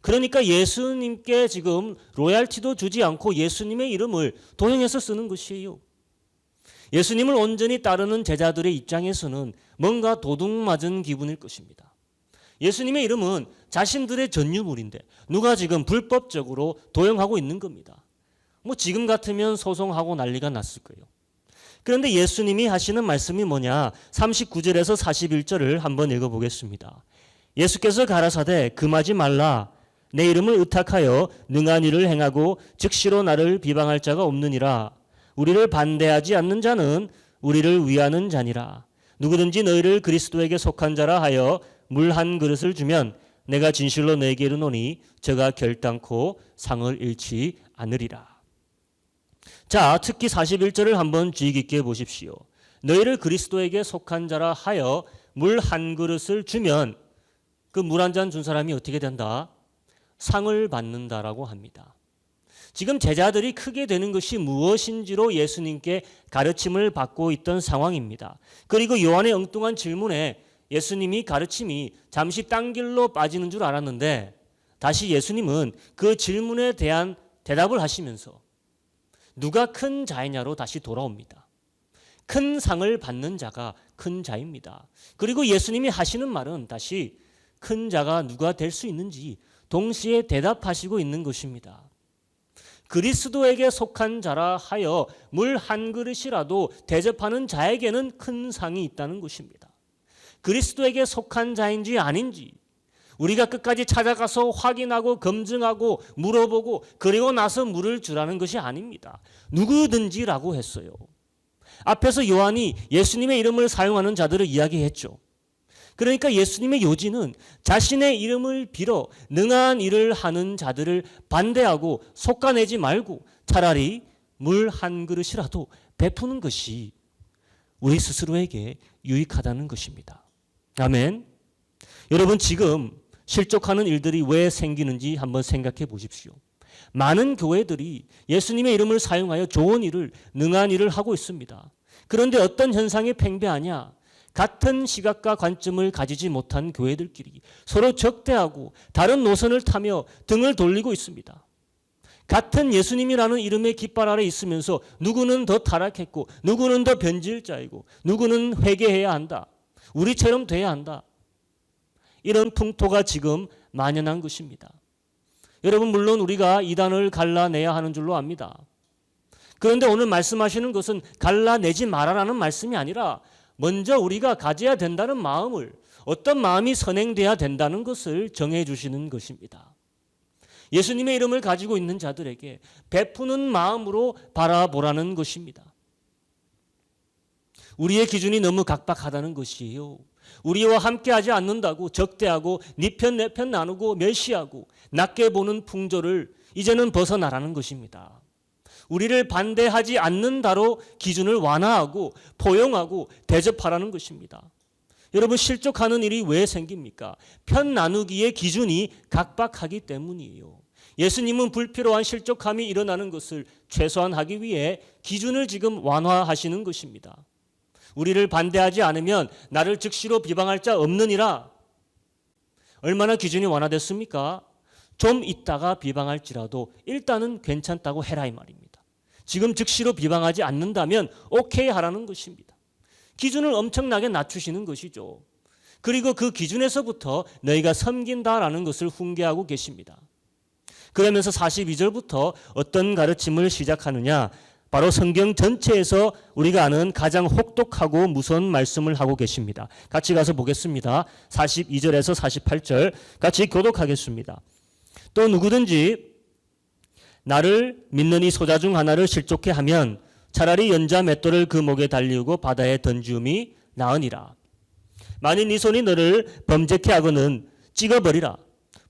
그러니까 예수님께 지금 로얄티도 주지 않고 예수님의 이름을 도용해서 쓰는 것이에요. 예수님을 온전히 따르는 제자들의 입장에서는 뭔가 도둑맞은 기분일 것입니다. 예수님의 이름은 자신들의 전유물인데 누가 지금 불법적으로 도용하고 있는 겁니다. 지금 같으면 소송하고 난리가 났을 거예요. 그런데 예수님이 하시는 말씀이 뭐냐? 39절에서 41절을 한번 읽어보겠습니다. 예수께서 가라사대 금하지 말라. 내 이름을 의탁하여 능한 일을 행하고 즉시로 나를 비방할 자가 없느니라. 우리를 반대하지 않는 자는 우리를 위하는 자니라. 누구든지 너희를 그리스도에게 속한 자라 하여 물 한 그릇을 주면 내가 진실로 너에게 이르노니 저가 결단코 상을 잃지 않으리라. 자, 특히 41절을 한번 주의 깊게 보십시오. 너희를 그리스도에게 속한 자라 하여 물 한 그릇을 주면 그 물 한 잔 준 사람이 어떻게 된다? 상을 받는다라고 합니다. 지금 제자들이 크게 되는 것이 무엇인지로 예수님께 가르침을 받고 있던 상황입니다. 그리고 요한의 엉뚱한 질문에 예수님이 가르침이 잠시 딴 길로 빠지는 줄 알았는데 다시 예수님은 그 질문에 대한 대답을 하시면서 누가 큰 자이냐로 다시 돌아옵니다. 큰 상을 받는 자가 큰 자입니다. 그리고 예수님이 하시는 말은 다시 큰 자가 누가 될 수 있는지 동시에 대답하시고 있는 것입니다. 그리스도에게 속한 자라 하여 물 한 그릇이라도 대접하는 자에게는 큰 상이 있다는 것입니다. 그리스도에게 속한 자인지 아닌지 우리가 끝까지 찾아가서 확인하고 검증하고 물어보고 그리고 나서 물을 주라는 것이 아닙니다. 누구든지라고 했어요. 앞에서 요한이 예수님의 이름을 사용하는 자들을 이야기했죠. 그러니까 예수님의 요지는 자신의 이름을 빌어 능한 일을 하는 자들을 반대하고 속아내지 말고 차라리 물 한 그릇이라도 베푸는 것이 우리 스스로에게 유익하다는 것입니다. 아멘. 여러분, 지금 실족하는 일들이 왜 생기는지 한번 생각해 보십시오. 많은 교회들이 예수님의 이름을 사용하여 좋은 일을, 능한 일을 하고 있습니다. 그런데 어떤 현상이 팽배하냐? 같은 시각과 관점을 가지지 못한 교회들끼리 서로 적대하고 다른 노선을 타며 등을 돌리고 있습니다. 같은 예수님이라는 이름의 깃발 아래 있으면서 누구는 더 타락했고 누구는 더 변질자이고 누구는 회개해야 한다. 우리처럼 돼야 한다. 이런 풍토가 지금 만연한 것입니다. 여러분, 물론 우리가 이단을 갈라내야 하는 줄로 압니다. 그런데 오늘 말씀하시는 것은 갈라내지 말아라는 말씀이 아니라 먼저 우리가 가져야 된다는 마음을, 어떤 마음이 선행돼야 된다는 것을 정해 주시는 것입니다. 예수님의 이름을 가지고 있는 자들에게 베푸는 마음으로 바라보라는 것입니다. 우리의 기준이 너무 각박하다는 것이에요. 우리와 함께하지 않는다고 적대하고 네 편 내 편 나누고 멸시하고 낮게 보는 풍조를 이제는 벗어나라는 것입니다. 우리를 반대하지 않는다로 기준을 완화하고 포용하고 대접하라는 것입니다. 여러분, 실족하는 일이 왜 생깁니까? 편 나누기의 기준이 각박하기 때문이에요. 예수님은 불필요한 실족함이 일어나는 것을 최소화하기 위해 기준을 지금 완화하시는 것입니다. 우리를 반대하지 않으면 나를 즉시로 비방할 자 없느니라. 얼마나 기준이 완화됐습니까? 좀 있다가 비방할지라도 일단은 괜찮다고 해라 이 말입니다. 지금 즉시로 비방하지 않는다면 오케이 하라는 것입니다. 기준을 엄청나게 낮추시는 것이죠. 그리고 그 기준에서부터 너희가 섬긴다라는 것을 훈계하고 계십니다. 그러면서 42절부터 어떤 가르침을 시작하느냐? 바로 성경 전체에서 우리가 아는 가장 혹독하고 무서운 말씀을 하고 계십니다. 같이 가서 보겠습니다. 42절에서 48절 같이 교독하겠습니다. 또 누구든지 나를 믿는 이 소자 중 하나를 실족해 하면 차라리 연자 맷돌을 그 목에 달리우고 바다에 던지움이 나으니라. 만일 네 손이 너를 범죄케 하거든 찍어버리라.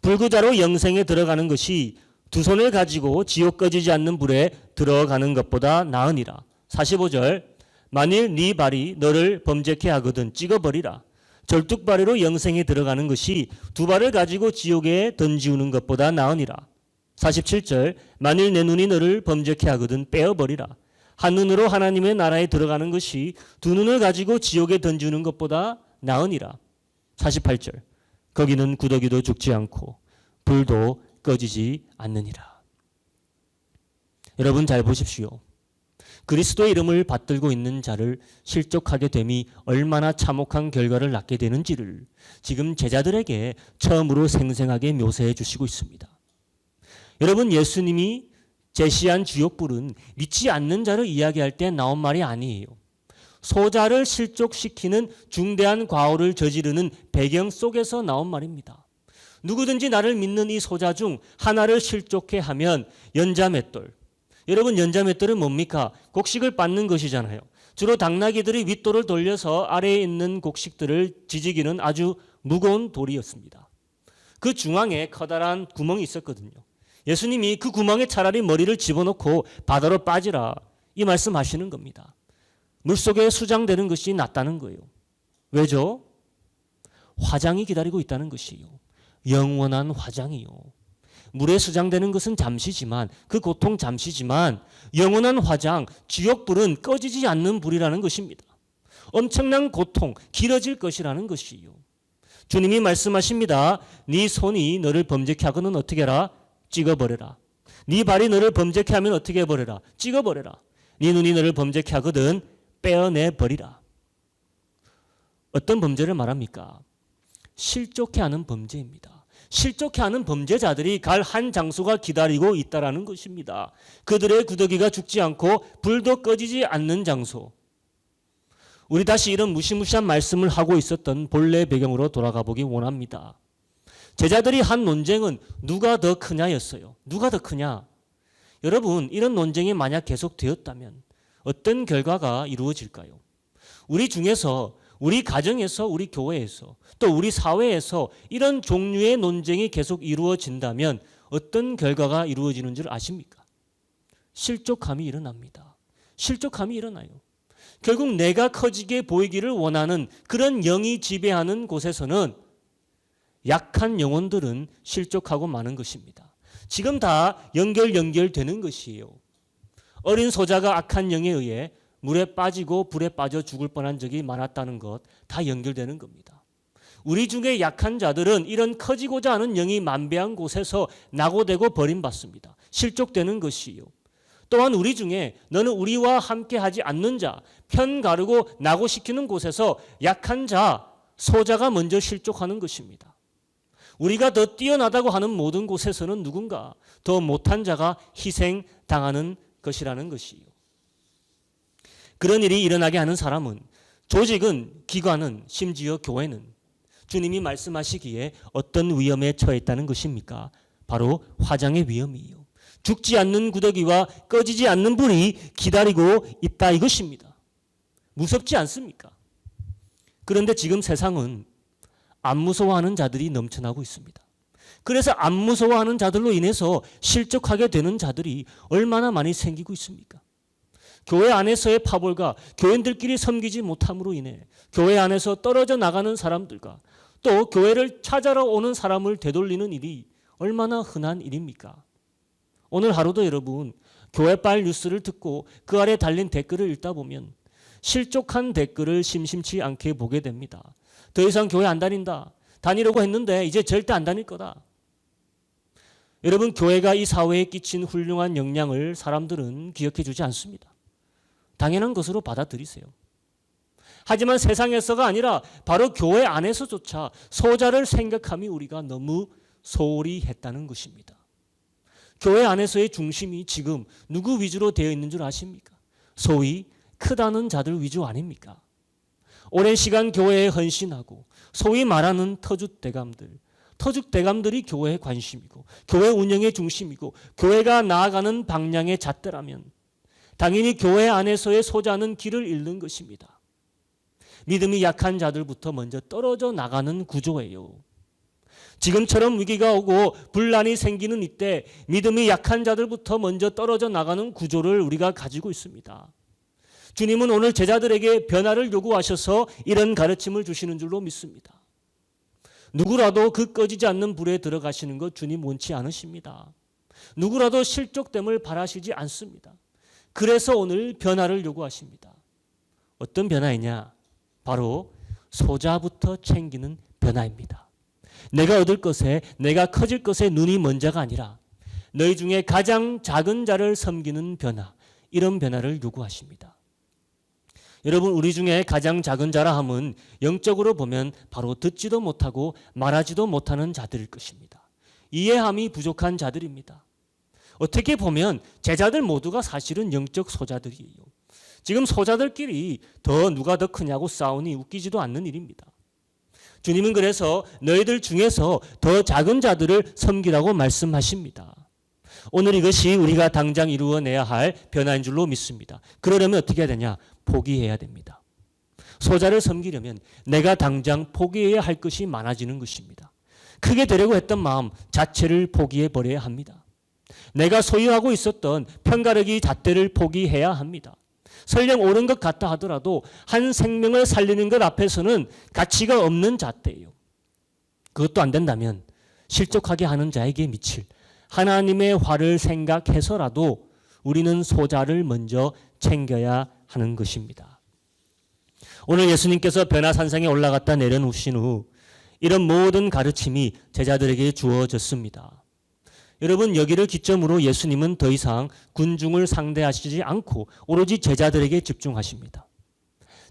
불구자로 영생에 들어가는 것이 두 손을 가지고 지옥 꺼지지 않는 불에 들어가는 것보다 나으니라. 45절 만일 네 발이 너를 범죄케 하거든 찍어버리라. 절뚝발이로 영생에 들어가는 것이 두 발을 가지고 지옥에 던지우는 것보다 나으니라. 47절 만일 내 눈이 너를 범죄케 하거든 빼어버리라. 한 눈으로 하나님의 나라에 들어가는 것이 두 눈을 가지고 지옥에 던지우는 것보다 나으니라. 48절 거기는 구더기도 죽지 않고 불도 꺼지지 않느니라. 여러분 잘 보십시오. 그리스도의 이름을 받들고 있는 자를 실족하게 됨이 얼마나 참혹한 결과를 낳게 되는지를 지금 제자들에게 처음으로 생생하게 묘사해 주시고 있습니다. 여러분, 예수님이 제시한 주역불은 믿지 않는 자를 이야기할 때 나온 말이 아니에요. 소자를 실족시키는 중대한 과오를 저지르는 배경 속에서 나온 말입니다. 누구든지 나를 믿는 이 소자 중 하나를 실족해 하면 연자맷돌. 여러분, 연자맷돌은 뭡니까? 곡식을 빻는 것이잖아요. 주로 당나귀들이 윗돌을 돌려서 아래에 있는 곡식들을 지지기는 아주 무거운 돌이었습니다. 그 중앙에 커다란 구멍이 있었거든요. 예수님이 그 구멍에 차라리 머리를 집어넣고 바다로 빠지라 이 말씀하시는 겁니다. 물속에 수장되는 것이 낫다는 거예요. 왜죠? 화장이 기다리고 있다는 것이에요. 영원한 화장이요. 물에 수장되는 것은 잠시지만 그 고통 잠시지만 영원한 화장, 지옥불은 꺼지지 않는 불이라는 것입니다. 엄청난 고통, 길어질 것이라는 것이요. 주님이 말씀하십니다. 네 손이 너를 범죄케 하고는 어떻게 해라? 찍어버려라. 네 발이 너를 범죄케 하면 어떻게 해버려라? 찍어버려라. 네 눈이 너를 범죄케 하거든 빼어내버리라. 어떤 범죄를 말합니까? 실족해 하는 범죄입니다. 실족해 하는 범죄자들이 갈 한 장소가 기다리고 있다라는 것입니다. 그들의 구더기가 죽지 않고 불도 꺼지지 않는 장소. 우리 다시 이런 무시무시한 말씀을 하고 있었던 본래 배경으로 돌아가 보기 원합니다. 제자들이 한 논쟁은 누가 더 크냐였어요. 누가 더 크냐? 여러분, 이런 논쟁이 만약 계속되었다면 어떤 결과가 이루어질까요? 우리 중에서, 우리 가정에서, 우리 교회에서, 또 우리 사회에서 이런 종류의 논쟁이 계속 이루어진다면 어떤 결과가 이루어지는 줄 아십니까? 실족함이 일어납니다. 실족함이 일어나요. 결국 내가 커지게 보이기를 원하는 그런 영이 지배하는 곳에서는 약한 영혼들은 실족하고 마는 것입니다. 지금 다 연결되는 것이에요. 어린 소자가 악한 영에 의해 물에 빠지고 불에 빠져 죽을 뻔한 적이 많았다는 것 다 연결되는 겁니다. 우리 중에 약한 자들은 이런 커지고자 하는 영이 만배한 곳에서 낙오되고 버림받습니다. 실족되는 것이요. 또한 우리 중에 너는 우리와 함께하지 않는 자, 편 가르고 낙오시키는 곳에서 약한 자, 소자가 먼저 실족하는 것입니다. 우리가 더 뛰어나다고 하는 모든 곳에서는 누군가 더 못한 자가 희생당하는 것이라는 것이요. 그런 일이 일어나게 하는 사람은, 조직은, 기관은, 심지어 교회는 주님이 말씀하시기에 어떤 위험에 처해 있다는 것입니까? 바로 화장의 위험이에요. 죽지 않는 구더기와 꺼지지 않는 불이 기다리고 있다 이것입니다. 무섭지 않습니까? 그런데 지금 세상은 안 무서워하는 자들이 넘쳐나고 있습니다. 그래서 안 무서워하는 자들로 인해서 실족하게 되는 자들이 얼마나 많이 생기고 있습니까? 교회 안에서의 파벌과 교인들끼리 섬기지 못함으로 인해 교회 안에서 떨어져 나가는 사람들과 또 교회를 찾아러 오는 사람을 되돌리는 일이 얼마나 흔한 일입니까? 오늘 하루도 여러분 교회빨 뉴스를 듣고 그 아래 달린 댓글을 읽다 보면 실족한 댓글을 심심치 않게 보게 됩니다. 더 이상 교회 안 다닌다. 다니려고 했는데 이제 절대 안 다닐 거다. 여러분 교회가 이 사회에 끼친 훌륭한 영향을 사람들은 기억해 주지 않습니다. 당연한 것으로 받아들이세요. 하지만 세상에서가 아니라 바로 교회 안에서조차 소자를 생각함이 우리가 너무 소홀히 했다는 것입니다. 교회 안에서의 중심이 지금 누구 위주로 되어 있는 줄 아십니까? 소위 크다는 자들 위주 아닙니까? 오랜 시간 교회에 헌신하고 소위 말하는 터줏대감들이 교회의 관심이고 교회 운영의 중심이고 교회가 나아가는 방향의 잣대라면 당연히 교회 안에서의 소자는 길을 잃는 것입니다. 믿음이 약한 자들부터 먼저 떨어져 나가는 구조예요. 지금처럼 위기가 오고 분란이 생기는 이때 믿음이 약한 자들부터 먼저 떨어져 나가는 구조를 우리가 가지고 있습니다. 주님은 오늘 제자들에게 변화를 요구하셔서 이런 가르침을 주시는 줄로 믿습니다. 누구라도 그 꺼지지 않는 불에 들어가시는 것 주님 원치 않으십니다. 누구라도 실족됨을 바라시지 않습니다. 그래서 오늘 변화를 요구하십니다. 어떤 변화이냐? 바로 소자부터 챙기는 변화입니다. 내가 얻을 것에 내가 커질 것에 눈이 먼 자가 아니라 너희 중에 가장 작은 자를 섬기는 변화, 이런 변화를 요구하십니다. 여러분 우리 중에 가장 작은 자라 함은 영적으로 보면 바로 듣지도 못하고 말하지도 못하는 자들일 것입니다. 이해함이 부족한 자들입니다. 어떻게 보면 제자들 모두가 사실은 영적 소자들이에요. 지금 소자들끼리 누가 더 크냐고 싸우니 웃기지도 않는 일입니다. 주님은 그래서 너희들 중에서 더 작은 자들을 섬기라고 말씀하십니다. 오늘 이것이 우리가 당장 이루어내야 할 변화인 줄로 믿습니다. 그러려면 어떻게 해야 되냐? 포기해야 됩니다. 소자를 섬기려면 내가 당장 포기해야 할 것이 많아지는 것입니다. 크게 되려고 했던 마음 자체를 포기해 버려야 합니다. 내가 소유하고 있었던 편가르기 잣대를 포기해야 합니다. 설령 옳은 것 같다 하더라도 한 생명을 살리는 것 앞에서는 가치가 없는 잣대예요. 그것도 안 된다면 실족하게 하는 자에게 미칠 하나님의 화를 생각해서라도 우리는 소자를 먼저 챙겨야 하는 것입니다. 오늘 예수님께서 변화산상에 올라갔다 내려놓으신 후 이런 모든 가르침이 제자들에게 주어졌습니다. 여러분 여기를 기점으로 예수님은 더 이상 군중을 상대하시지 않고 오로지 제자들에게 집중하십니다.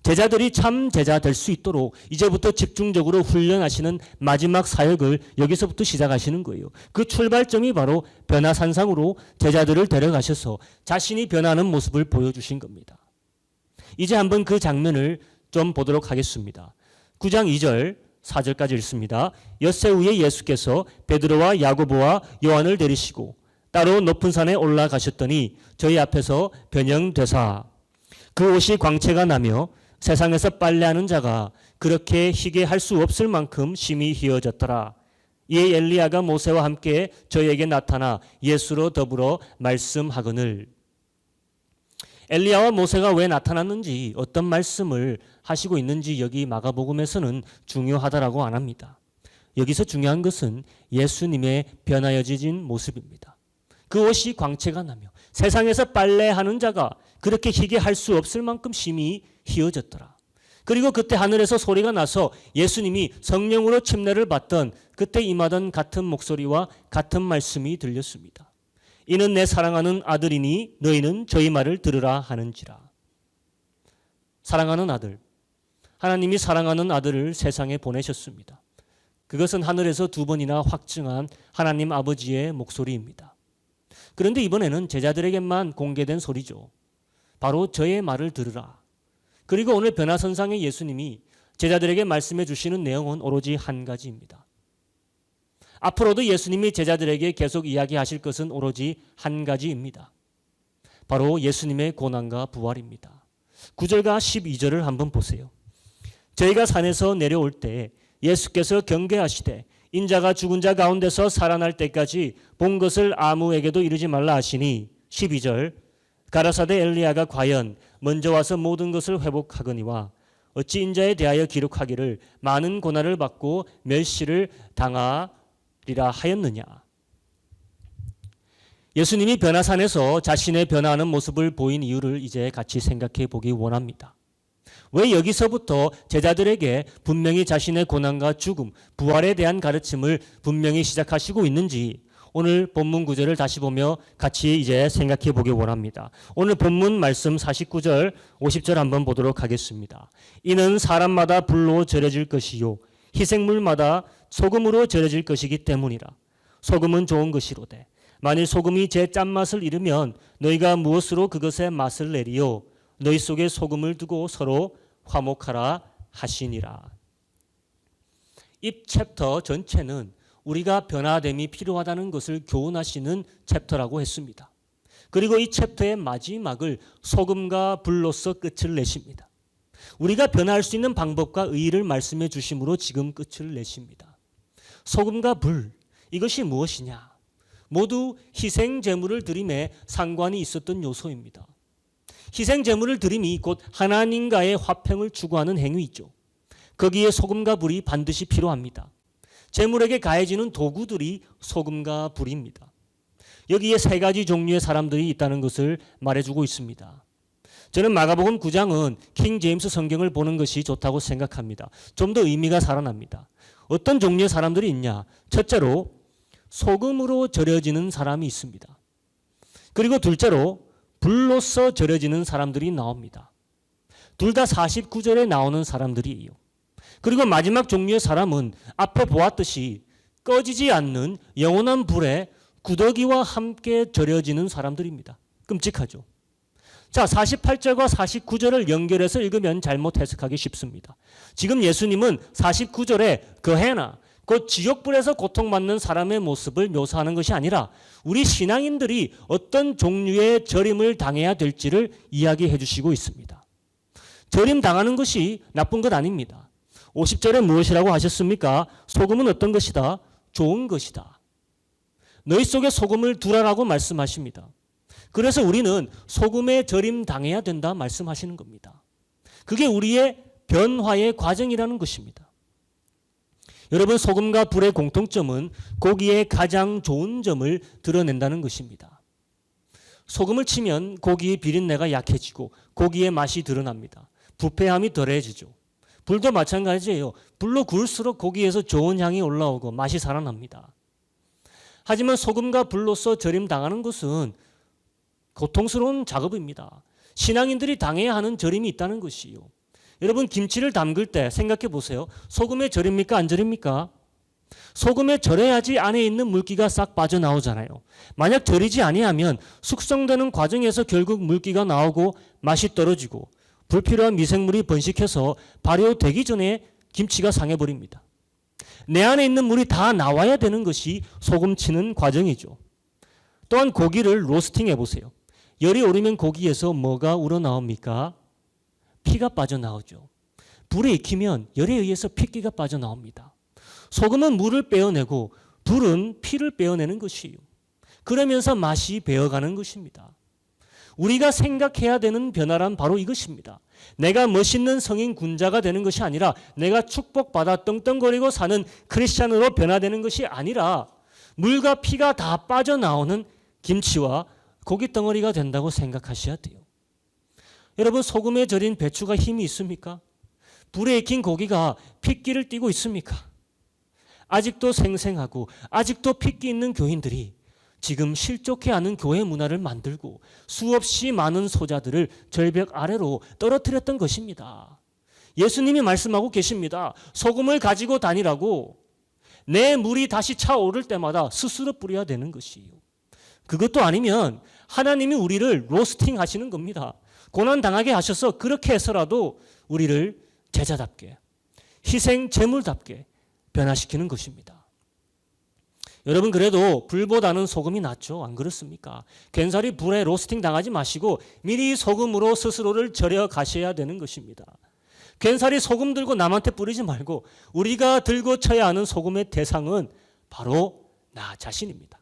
제자들이 참 제자 될 수 있도록 이제부터 집중적으로 훈련하시는 마지막 사역을 여기서부터 시작하시는 거예요. 그 출발점이 바로 변화산상으로 제자들을 데려가셔서 자신이 변하는 모습을 보여주신 겁니다. 이제 한번 그 장면을 좀 보도록 하겠습니다. 9장 2절 4절까지 읽습니다. 엿새 후에 예수께서 베드로와 야고보와 요한을 데리시고 따로 높은 산에 올라가셨더니 저희 앞에서 변형되사 그 옷이 광채가 나며 세상에서 빨래하는 자가 그렇게 희게 할 수 없을 만큼 심히 희어졌더라. 이에 엘리야가 모세와 함께 저에게 나타나 예수로 더불어 말씀하거늘. 엘리야와 모세가 왜 나타났는지 어떤 말씀을 하시고 있는지 여기 마가복음에서는 중요하다라고 안 합니다. 여기서 중요한 것은 예수님의 변화여진 모습입니다. 그 옷이 광채가 나며 세상에서 빨래하는 자가 그렇게 희게 할 수 없을 만큼 심히 희어졌더라. 그리고 그때 하늘에서 소리가 나서 예수님이 성령으로 침례를 받던 그때 임하던 같은 목소리와 같은 말씀이 들렸습니다. 이는 내 사랑하는 아들이니 너희는 저희 말을 들으라 하는지라. 사랑하는 아들, 하나님이 사랑하는 아들을 세상에 보내셨습니다. 그것은 하늘에서 2번이나 확증한 하나님 아버지의 목소리입니다. 그런데 이번에는 제자들에게만 공개된 소리죠. 바로 저의 말을 들으라. 그리고 오늘 변화선상의 예수님이 제자들에게 말씀해 주시는 내용은 오로지 한 가지입니다. 앞으로도 예수님이 제자들에게 계속 이야기하실 것은 오로지 한 가지입니다. 바로 예수님의 고난과 부활입니다. 9절과 12절을 한번 보세요. 저희가 산에서 내려올 때 예수께서 경계하시되 인자가 죽은 자 가운데서 살아날 때까지 본 것을 아무에게도 이르지 말라 하시니 12절 가라사대 엘리야가 과연 먼저 와서 모든 것을 회복하거니와 어찌 인자에 대하여 기록하기를 많은 고난을 받고 멸시를 당하리라 하였느냐. 예수님이 변화산에서 자신의 변화하는 모습을 보인 이유를 이제 같이 생각해 보기 원합니다. 왜 여기서부터 제자들에게 분명히 자신의 고난과 죽음, 부활에 대한 가르침을 분명히 시작하시고 있는지 오늘 본문 구절을 다시 보며 같이 이제 생각해 보기 원합니다. 오늘 본문 말씀 49절, 50절 한번 보도록 하겠습니다. 이는 사람마다 불로 절여질 것이요 희생물마다 소금으로 절여질 것이기 때문이라. 소금은 좋은 것이로되 만일 소금이 제 짠맛을 잃으면 너희가 무엇으로 그것의 맛을 내리요 너희 속에 소금을 두고 서로 화목하라 하시니라. 이 챕터 전체는 우리가 변화됨이 필요하다는 것을 교훈하시는 챕터라고 했습니다. 그리고 이 챕터의 마지막을 소금과 불로서 끝을 내십니다. 우리가 변화할 수 있는 방법과 의의를 말씀해 주심으로 지금 끝을 내십니다. 소금과 불, 이것이 무엇이냐? 모두 희생 제물을 드림에 상관이 있었던 요소입니다. 희생 제물을 드림이 곧 하나님과의 화평을 추구하는 행위이죠. 거기에 소금과 불이 반드시 필요합니다. 제물에게 가해지는 도구들이 소금과 불입니다. 여기에 세 가지 종류의 사람들이 있다는 것을 말해주고 있습니다. 저는 마가복음 9장은 킹 제임스 성경을 보는 것이 좋다고 생각합니다. 좀 더 의미가 살아납니다. 어떤 종류의 사람들이 있냐? 첫째로 소금으로 절여지는 사람이 있습니다. 그리고 둘째로 불로서 절여지는 사람들이 나옵니다. 둘 다 49절에 나오는 사람들이에요. 그리고 마지막 종류의 사람은 앞에 보았듯이 꺼지지 않는 영원한 불에 구더기와 함께 절여지는 사람들입니다. 끔찍하죠. 자, 48절과 49절을 연결해서 읽으면 잘못 해석하기 쉽습니다. 지금 예수님은 49절에 거해나 곧 지옥불에서 고통받는 사람의 모습을 묘사하는 것이 아니라 우리 신앙인들이 어떤 종류의 절임을 당해야 될지를 이야기해 주시고 있습니다. 절임 당하는 것이 나쁜 것 아닙니다. 50절에 무엇이라고 하셨습니까? 소금은 어떤 것이다? 좋은 것이다. 너희 속에 소금을 두라라고 말씀하십니다. 그래서 우리는 소금에 절임 당해야 된다 말씀하시는 겁니다. 그게 우리의 변화의 과정이라는 것입니다. 여러분, 소금과 불의 공통점은 고기의 가장 좋은 점을 드러낸다는 것입니다. 소금을 치면 고기의 비린내가 약해지고 고기의 맛이 드러납니다. 부패함이 덜해지죠. 불도 마찬가지예요. 불로 구울수록 고기에서 좋은 향이 올라오고 맛이 살아납니다. 하지만 소금과 불로서 절임당하는 것은 고통스러운 작업입니다. 신앙인들이 당해야 하는 절임이 있다는 것이요. 여러분, 김치를 담글 때 생각해 보세요. 소금에 절입니까? 안 절입니까? 소금에 절여야지 안에 있는 물기가 싹 빠져나오잖아요. 만약 절이지 아니하면 숙성되는 과정에서 결국 물기가 나오고 맛이 떨어지고 불필요한 미생물이 번식해서 발효되기 전에 김치가 상해버립니다. 내 안에 있는 물이 다 나와야 되는 것이 소금 치는 과정이죠. 또한 고기를 로스팅 해보세요. 열이 오르면 고기에서 뭐가 우러나옵니까? 피가 빠져나오죠. 불에 익히면 열에 의해서 핏기가 빠져나옵니다. 소금은 물을 빼어내고 불은 피를 빼어내는 것이에요. 그러면서 맛이 배어가는 것입니다. 우리가 생각해야 되는 변화란 바로 이것입니다. 내가 멋있는 성인 군자가 되는 것이 아니라 내가 축복받아 떵떵거리고 사는 크리스찬으로 변화되는 것이 아니라 물과 피가 다 빠져나오는 김치와 고기 덩어리가 된다고 생각하셔야 돼요. 여러분, 소금에 절인 배추가 힘이 있습니까? 불에 익힌 고기가 핏기를 띠고 있습니까? 아직도 생생하고 아직도 핏기 있는 교인들이 지금 실족해하는 교회 문화를 만들고 수없이 많은 소자들을 절벽 아래로 떨어뜨렸던 것입니다. 예수님이 말씀하고 계십니다. 소금을 가지고 다니라고 내 물이 다시 차오를 때마다 스스로 뿌려야 되는 것이에요. 그것도 아니면 하나님이 우리를 로스팅 하시는 겁니다. 고난당하게 하셔서 그렇게 해서라도 우리를 제자답게 희생 제물답게 변화시키는 것입니다. 여러분 그래도 불보다는 소금이 낫죠. 안 그렇습니까? 괜사리 불에 로스팅 당하지 마시고 미리 소금으로 스스로를 절여 가셔야 되는 것입니다. 괜사리 소금 들고 남한테 뿌리지 말고 우리가 들고 쳐야 하는 소금의 대상은 바로 나 자신입니다.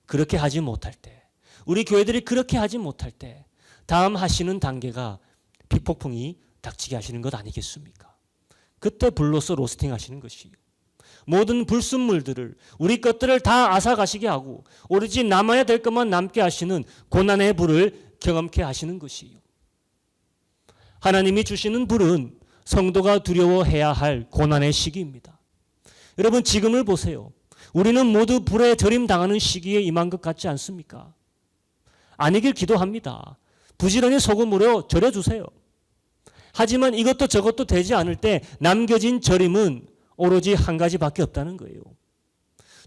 그렇게 하지 못할 때, 우리 교회들이 그렇게 하지 못할 때 다음 하시는 단계가 비폭풍이 닥치게 하시는 것 아니겠습니까? 그때 불로서 로스팅 하시는 것이요. 모든 불순물들을 우리 것들을 다 앗아가시게 하고 오로지 남아야 될 것만 남게 하시는 고난의 불을 경험케 하시는 것이요. 하나님이 주시는 불은 성도가 두려워해야 할 고난의 시기입니다. 여러분 지금을 보세요. 우리는 모두 불에 절임당하는 시기에 임한 것 같지 않습니까? 아니길 기도합니다. 부지런히 소금으로 절여주세요. 하지만 이것도 저것도 되지 않을 때 남겨진 절임은 오로지 한 가지밖에 없다는 거예요.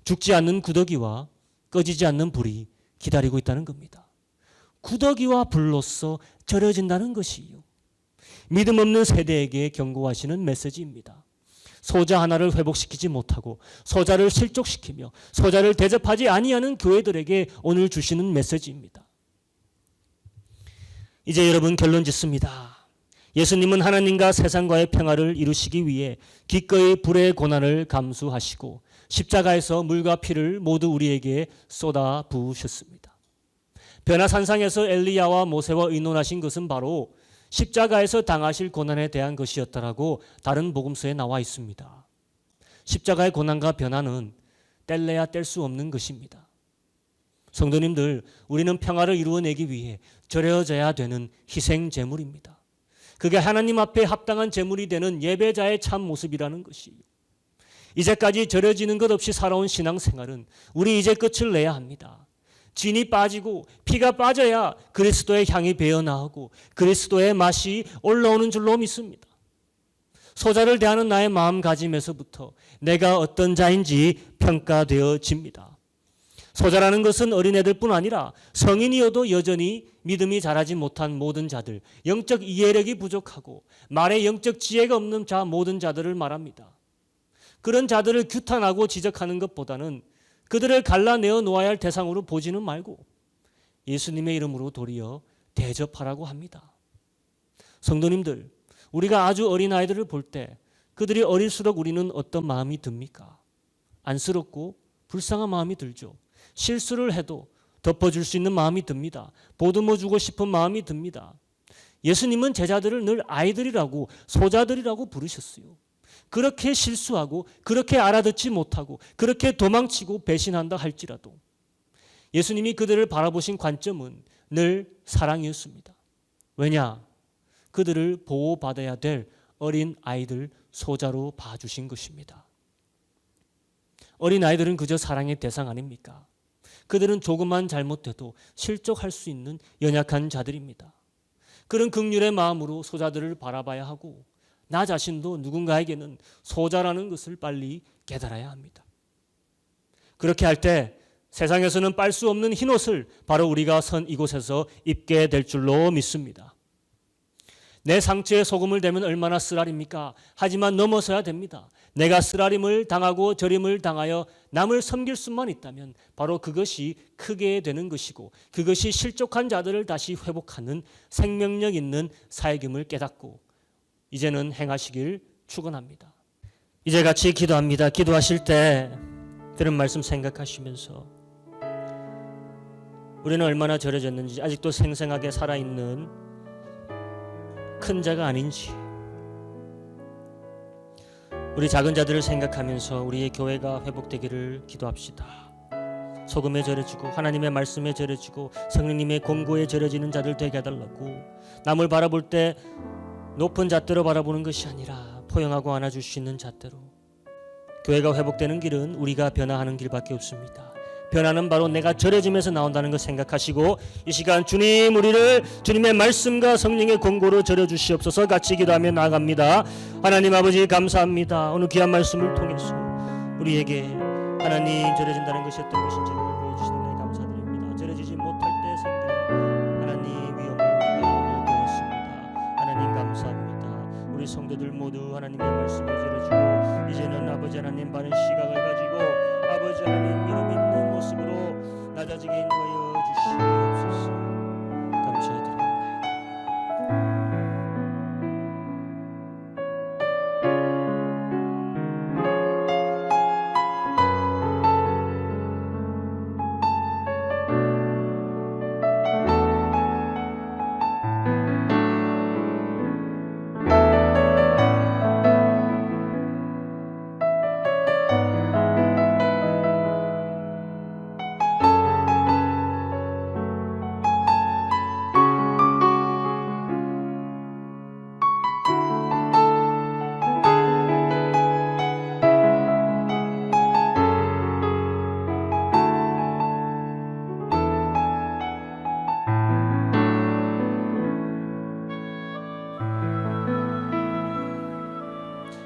죽지 않는 구더기와 꺼지지 않는 불이 기다리고 있다는 겁니다. 구더기와 불로서 절여진다는 것이요. 믿음 없는 세대에게 경고하시는 메시지입니다. 소자 하나를 회복시키지 못하고 소자를 실족시키며 소자를 대접하지 아니하는 교회들에게 오늘 주시는 메시지입니다. 이제 여러분 결론 짓습니다. 예수님은 하나님과 세상과의 평화를 이루시기 위해 기꺼이 불의 고난을 감수하시고 십자가에서 물과 피를 모두 우리에게 쏟아 부으셨습니다. 변화산상에서 엘리야와 모세와 의논하신 것은 바로 십자가에서 당하실 고난에 대한 것이었다라고 다른 복음서에 나와 있습니다. 십자가의 고난과 변화는 뗄래야 뗄 수 없는 것입니다. 성도님들, 우리는 평화를 이루어내기 위해 절여져야 되는 희생 제물입니다. 그게 하나님 앞에 합당한 제물이 되는 예배자의 참 모습이라는 것이에요. 이제까지 절여지는 것 없이 살아온 신앙생활은 우리 이제 끝을 내야 합니다. 진이 빠지고 피가 빠져야 그리스도의 향이 배어나오고 그리스도의 맛이 올라오는 줄로 믿습니다. 소자를 대하는 나의 마음가짐에서부터 내가 어떤 자인지 평가되어집니다. 소자라는 것은 어린애들뿐 아니라 성인이어도 여전히 믿음이 자라지 못한 모든 자들, 영적 이해력이 부족하고 말에 영적 지혜가 없는 자 모든 자들을 말합니다. 그런 자들을 규탄하고 지적하는 것보다는 그들을 갈라내어 놓아야 할 대상으로 보지는 말고 예수님의 이름으로 도리어 대접하라고 합니다. 성도님들, 우리가 아주 어린 아이들을 볼 때 그들이 어릴수록 우리는 어떤 마음이 듭니까? 안쓰럽고 불쌍한 마음이 들죠. 실수를 해도 덮어줄 수 있는 마음이 듭니다. 보듬어주고 싶은 마음이 듭니다. 예수님은 제자들을 늘 아이들이라고 소자들이라고 부르셨어요. 그렇게 실수하고 그렇게 알아듣지 못하고 그렇게 도망치고 배신한다 할지라도 예수님이 그들을 바라보신 관점은 늘 사랑이었습니다. 왜냐? 그들을 보호받아야 될 어린 아이들 소자로 봐주신 것입니다. 어린 아이들은 그저 사랑의 대상 아닙니까? 그들은 조금만 잘못돼도 실족할 수 있는 연약한 자들입니다. 그런 긍휼의 마음으로 소자들을 바라봐야 하고 나 자신도 누군가에게는 소자라는 것을 빨리 깨달아야 합니다. 그렇게 할 때 세상에서는 빨 수 없는 흰옷을 바로 우리가 선 이곳에서 입게 될 줄로 믿습니다. 내 상처에 소금을 대면 얼마나 쓰라립니까? 하지만 넘어서야 됩니다. 내가 쓰라림을 당하고 저림을 당하여 남을 섬길 수만 있다면 바로 그것이 크게 되는 것이고 그것이 실족한 자들을 다시 회복하는 생명력 있는 사역임을 깨닫고 이제는 행하시길 축원합니다. 이제 같이 기도합니다. 기도하실 때 들은 말씀 생각하시면서 우리는 얼마나 절여졌는지 아직도 생생하게 살아있는 큰 자가 아닌지 우리 작은 자들을 생각하면서 우리의 교회가 회복되기를 기도합시다. 소금에 절여지고 하나님의 말씀에 절여지고 성령님의 공고에 절여지는 자들 되게 해달라고 남을 바라볼 때 높은 잣대로 바라보는 것이 아니라 포용하고 안아줄 수 있는 잣대로 교회가 회복되는 길은 우리가 변화하는 길밖에 없습니다. 변화는 바로 내가 절여짐에서 나온다는 것 생각하시고 이 시간 주님 우리를 주님의 말씀과 성령의 공고로 절여주시옵소서. 같이 기도하며 나아갑니다. 하나님 아버지 감사합니다. 오늘 귀한 말씀을 통해서 우리에게 하나님 절여진다는 것이 어떤 것인지를 보여주시는 데 감사드립니다. 절여지지 못할 때 생기는 하나님 위험을 우리가 배웠습니다. 하나님 감사합니다. 우리 성도들 모두 하나님의 말씀에 절여지고 이제는 아버지 하나님 바른 시각을 가지고 아버지 하나님 낮아지게 인도하여 주시옵소서. 감사드립니다.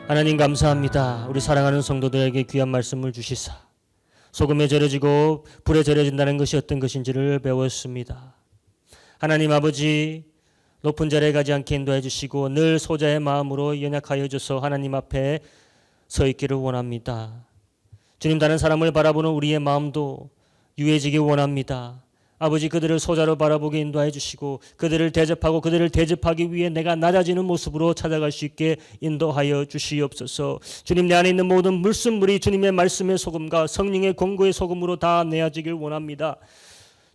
하나님 감사합니다. 우리 사랑하는 성도들에게 귀한 말씀을 주시사 소금에 절여지고 불에 절여진다는 것이 어떤 것인지를 배웠습니다. 하나님 아버지, 높은 자리에 가지 않게 인도해 주시고 늘 소자의 마음으로 연약하여 줘서 하나님 앞에 서 있기를 원합니다. 주님, 다른 사람을 바라보는 우리의 마음도 유해지기 원합니다. 아버지, 그들을 소자로 바라보게 인도해 주시고 그들을 대접하고 그들을 대접하기 위해 내가 낮아지는 모습으로 찾아갈 수 있게 인도하여 주시옵소서. 주님, 내 안에 있는 모든 물순물이 주님의 말씀의 소금과 성령의 권고의 소금으로 다 내어지길 원합니다.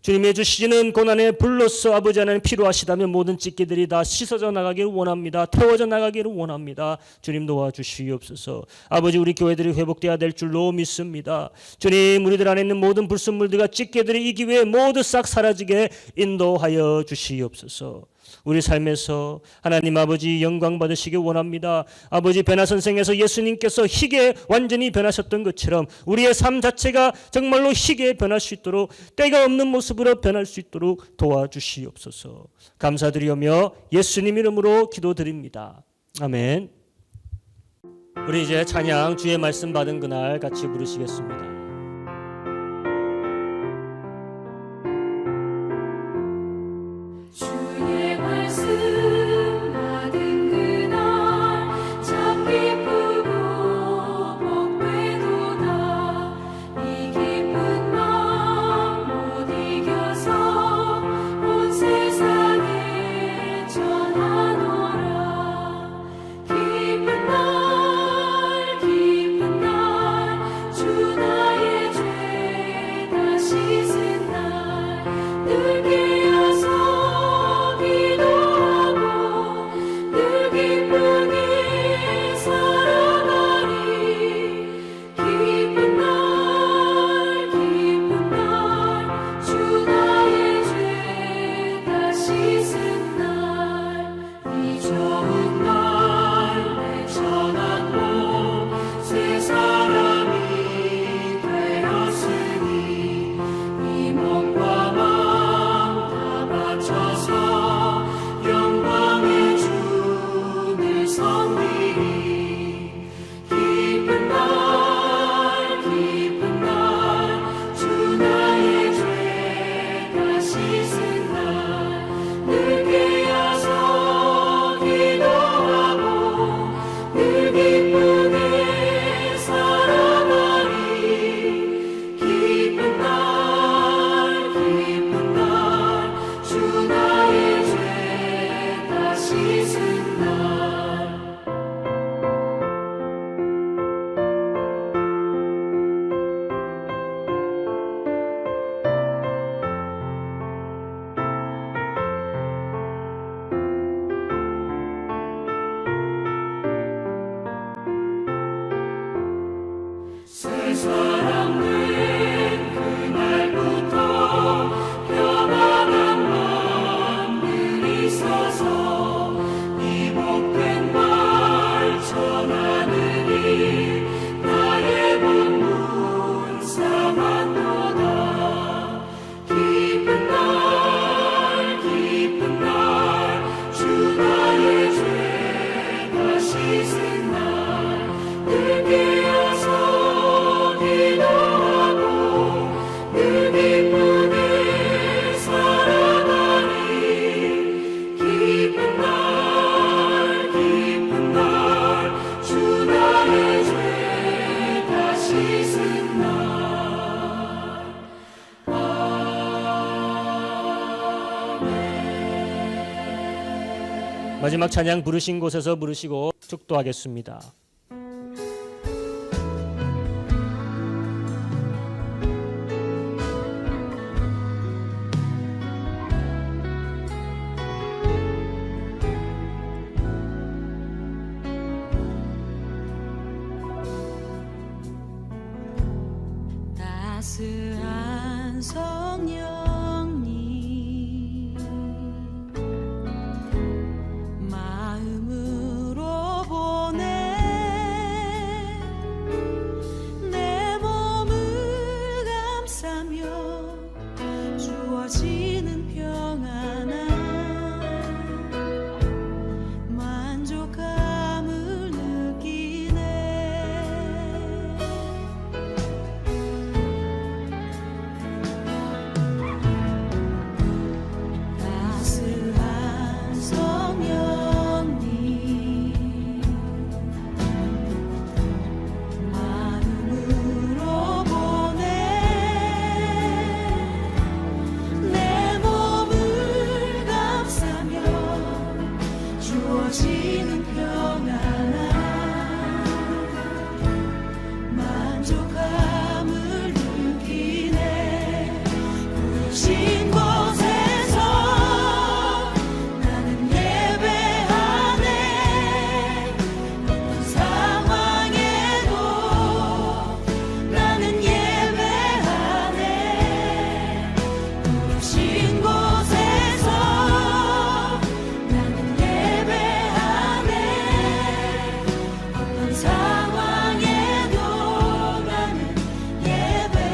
주님의 주시는 고난의 불로서 아버지 하나님 필요하시다면 모든 찢기들이 다 씻어져 나가기를 원합니다. 태워져 나가기를 원합니다. 주님 도와주시옵소서. 아버지, 우리 교회들이 회복되어야 될 줄로 믿습니다. 주님, 우리들 안에 있는 모든 불순물들과 찢기들이 이 기회에 모두 싹 사라지게 인도하여 주시옵소서. 우리 삶에서 하나님 아버지 영광 받으시기 원합니다. 아버지, 베나 선생에서 예수님께서 희게 완전히 변하셨던 것처럼 우리의 삶 자체가 정말로 희게 변할 수 있도록, 때가 없는 모습으로 변할 수 있도록 도와주시옵소서. 감사드리오며 예수님 이름으로 기도드립니다. 아멘. 우리 이제 찬양 주의 말씀 받은 그날 같이 부르시겠습니다. 주의 말씀 받은 그날 참 기쁘고 복되도다. 이 기쁜 마음 못 이겨서 온 세상에 전하노라. 기쁜 날 주 나의 죄 다 씻은 날 늘 깨어서 기도하고 마지막 찬양 부르신 곳에서 부르시고 축도하겠습니다. 따스한 성령님 마음으로 보내 내 몸을 감싸며 주어지는 평안한 만족감을 느끼네. 따스한 성령님 마음으로 보내 내 몸을 감싸며 주어지는 평안한 만족감을 느끼네. 부르신 곳에서 나는 예배하네. 어떤 상황에도 나는 예배하네. 부르신 곳에서 나는 예배하네. 어떤 상황에도 나는 예배하네.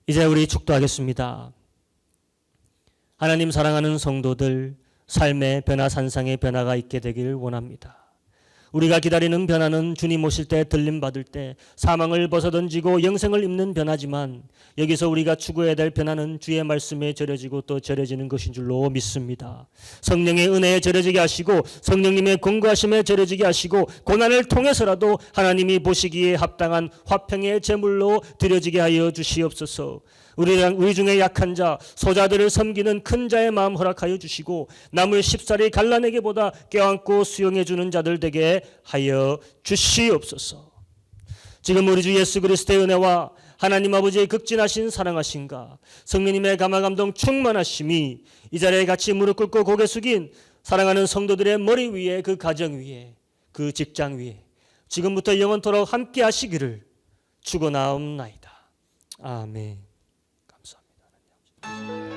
이제 우리 축도하겠습니다. 하나님 사랑하는 성도들, 삶의 변화, 산상의 변화가 있게 되기를 원합니다. 우리가 기다리는 변화는 주님 오실 때, 들림받을 때 사망을 벗어던지고 영생을 입는 변화지만, 여기서 우리가 추구해야 될 변화는 주의 말씀에 절여지고 또 절여지는 것인 줄로 믿습니다. 성령의 은혜에 절여지게 하시고 성령님의 공고하심에 절여지게 하시고 고난을 통해서라도 하나님이 보시기에 합당한 화평의 제물로 드려지게 하여 주시옵소서. 우리 중에 약한 자, 소자들을 섬기는 큰 자의 마음 허락하여 주시고 나물 십살이 갈라내기보다 껴안고 수용해 주는 자들 되게 하여 주시옵소서. 지금 우리 주 예수 그리스도의 은혜와 하나님 아버지의 극진하신 사랑하심과 성령님의 감화감동 충만하심이 이 자리에 같이 무릎 꿇고 고개 숙인 사랑하는 성도들의 머리 위에, 그 가정 위에, 그 직장 위에 지금부터 영원토록 함께 하시기를 축원하옵나이다. 아멘. 감사합니다.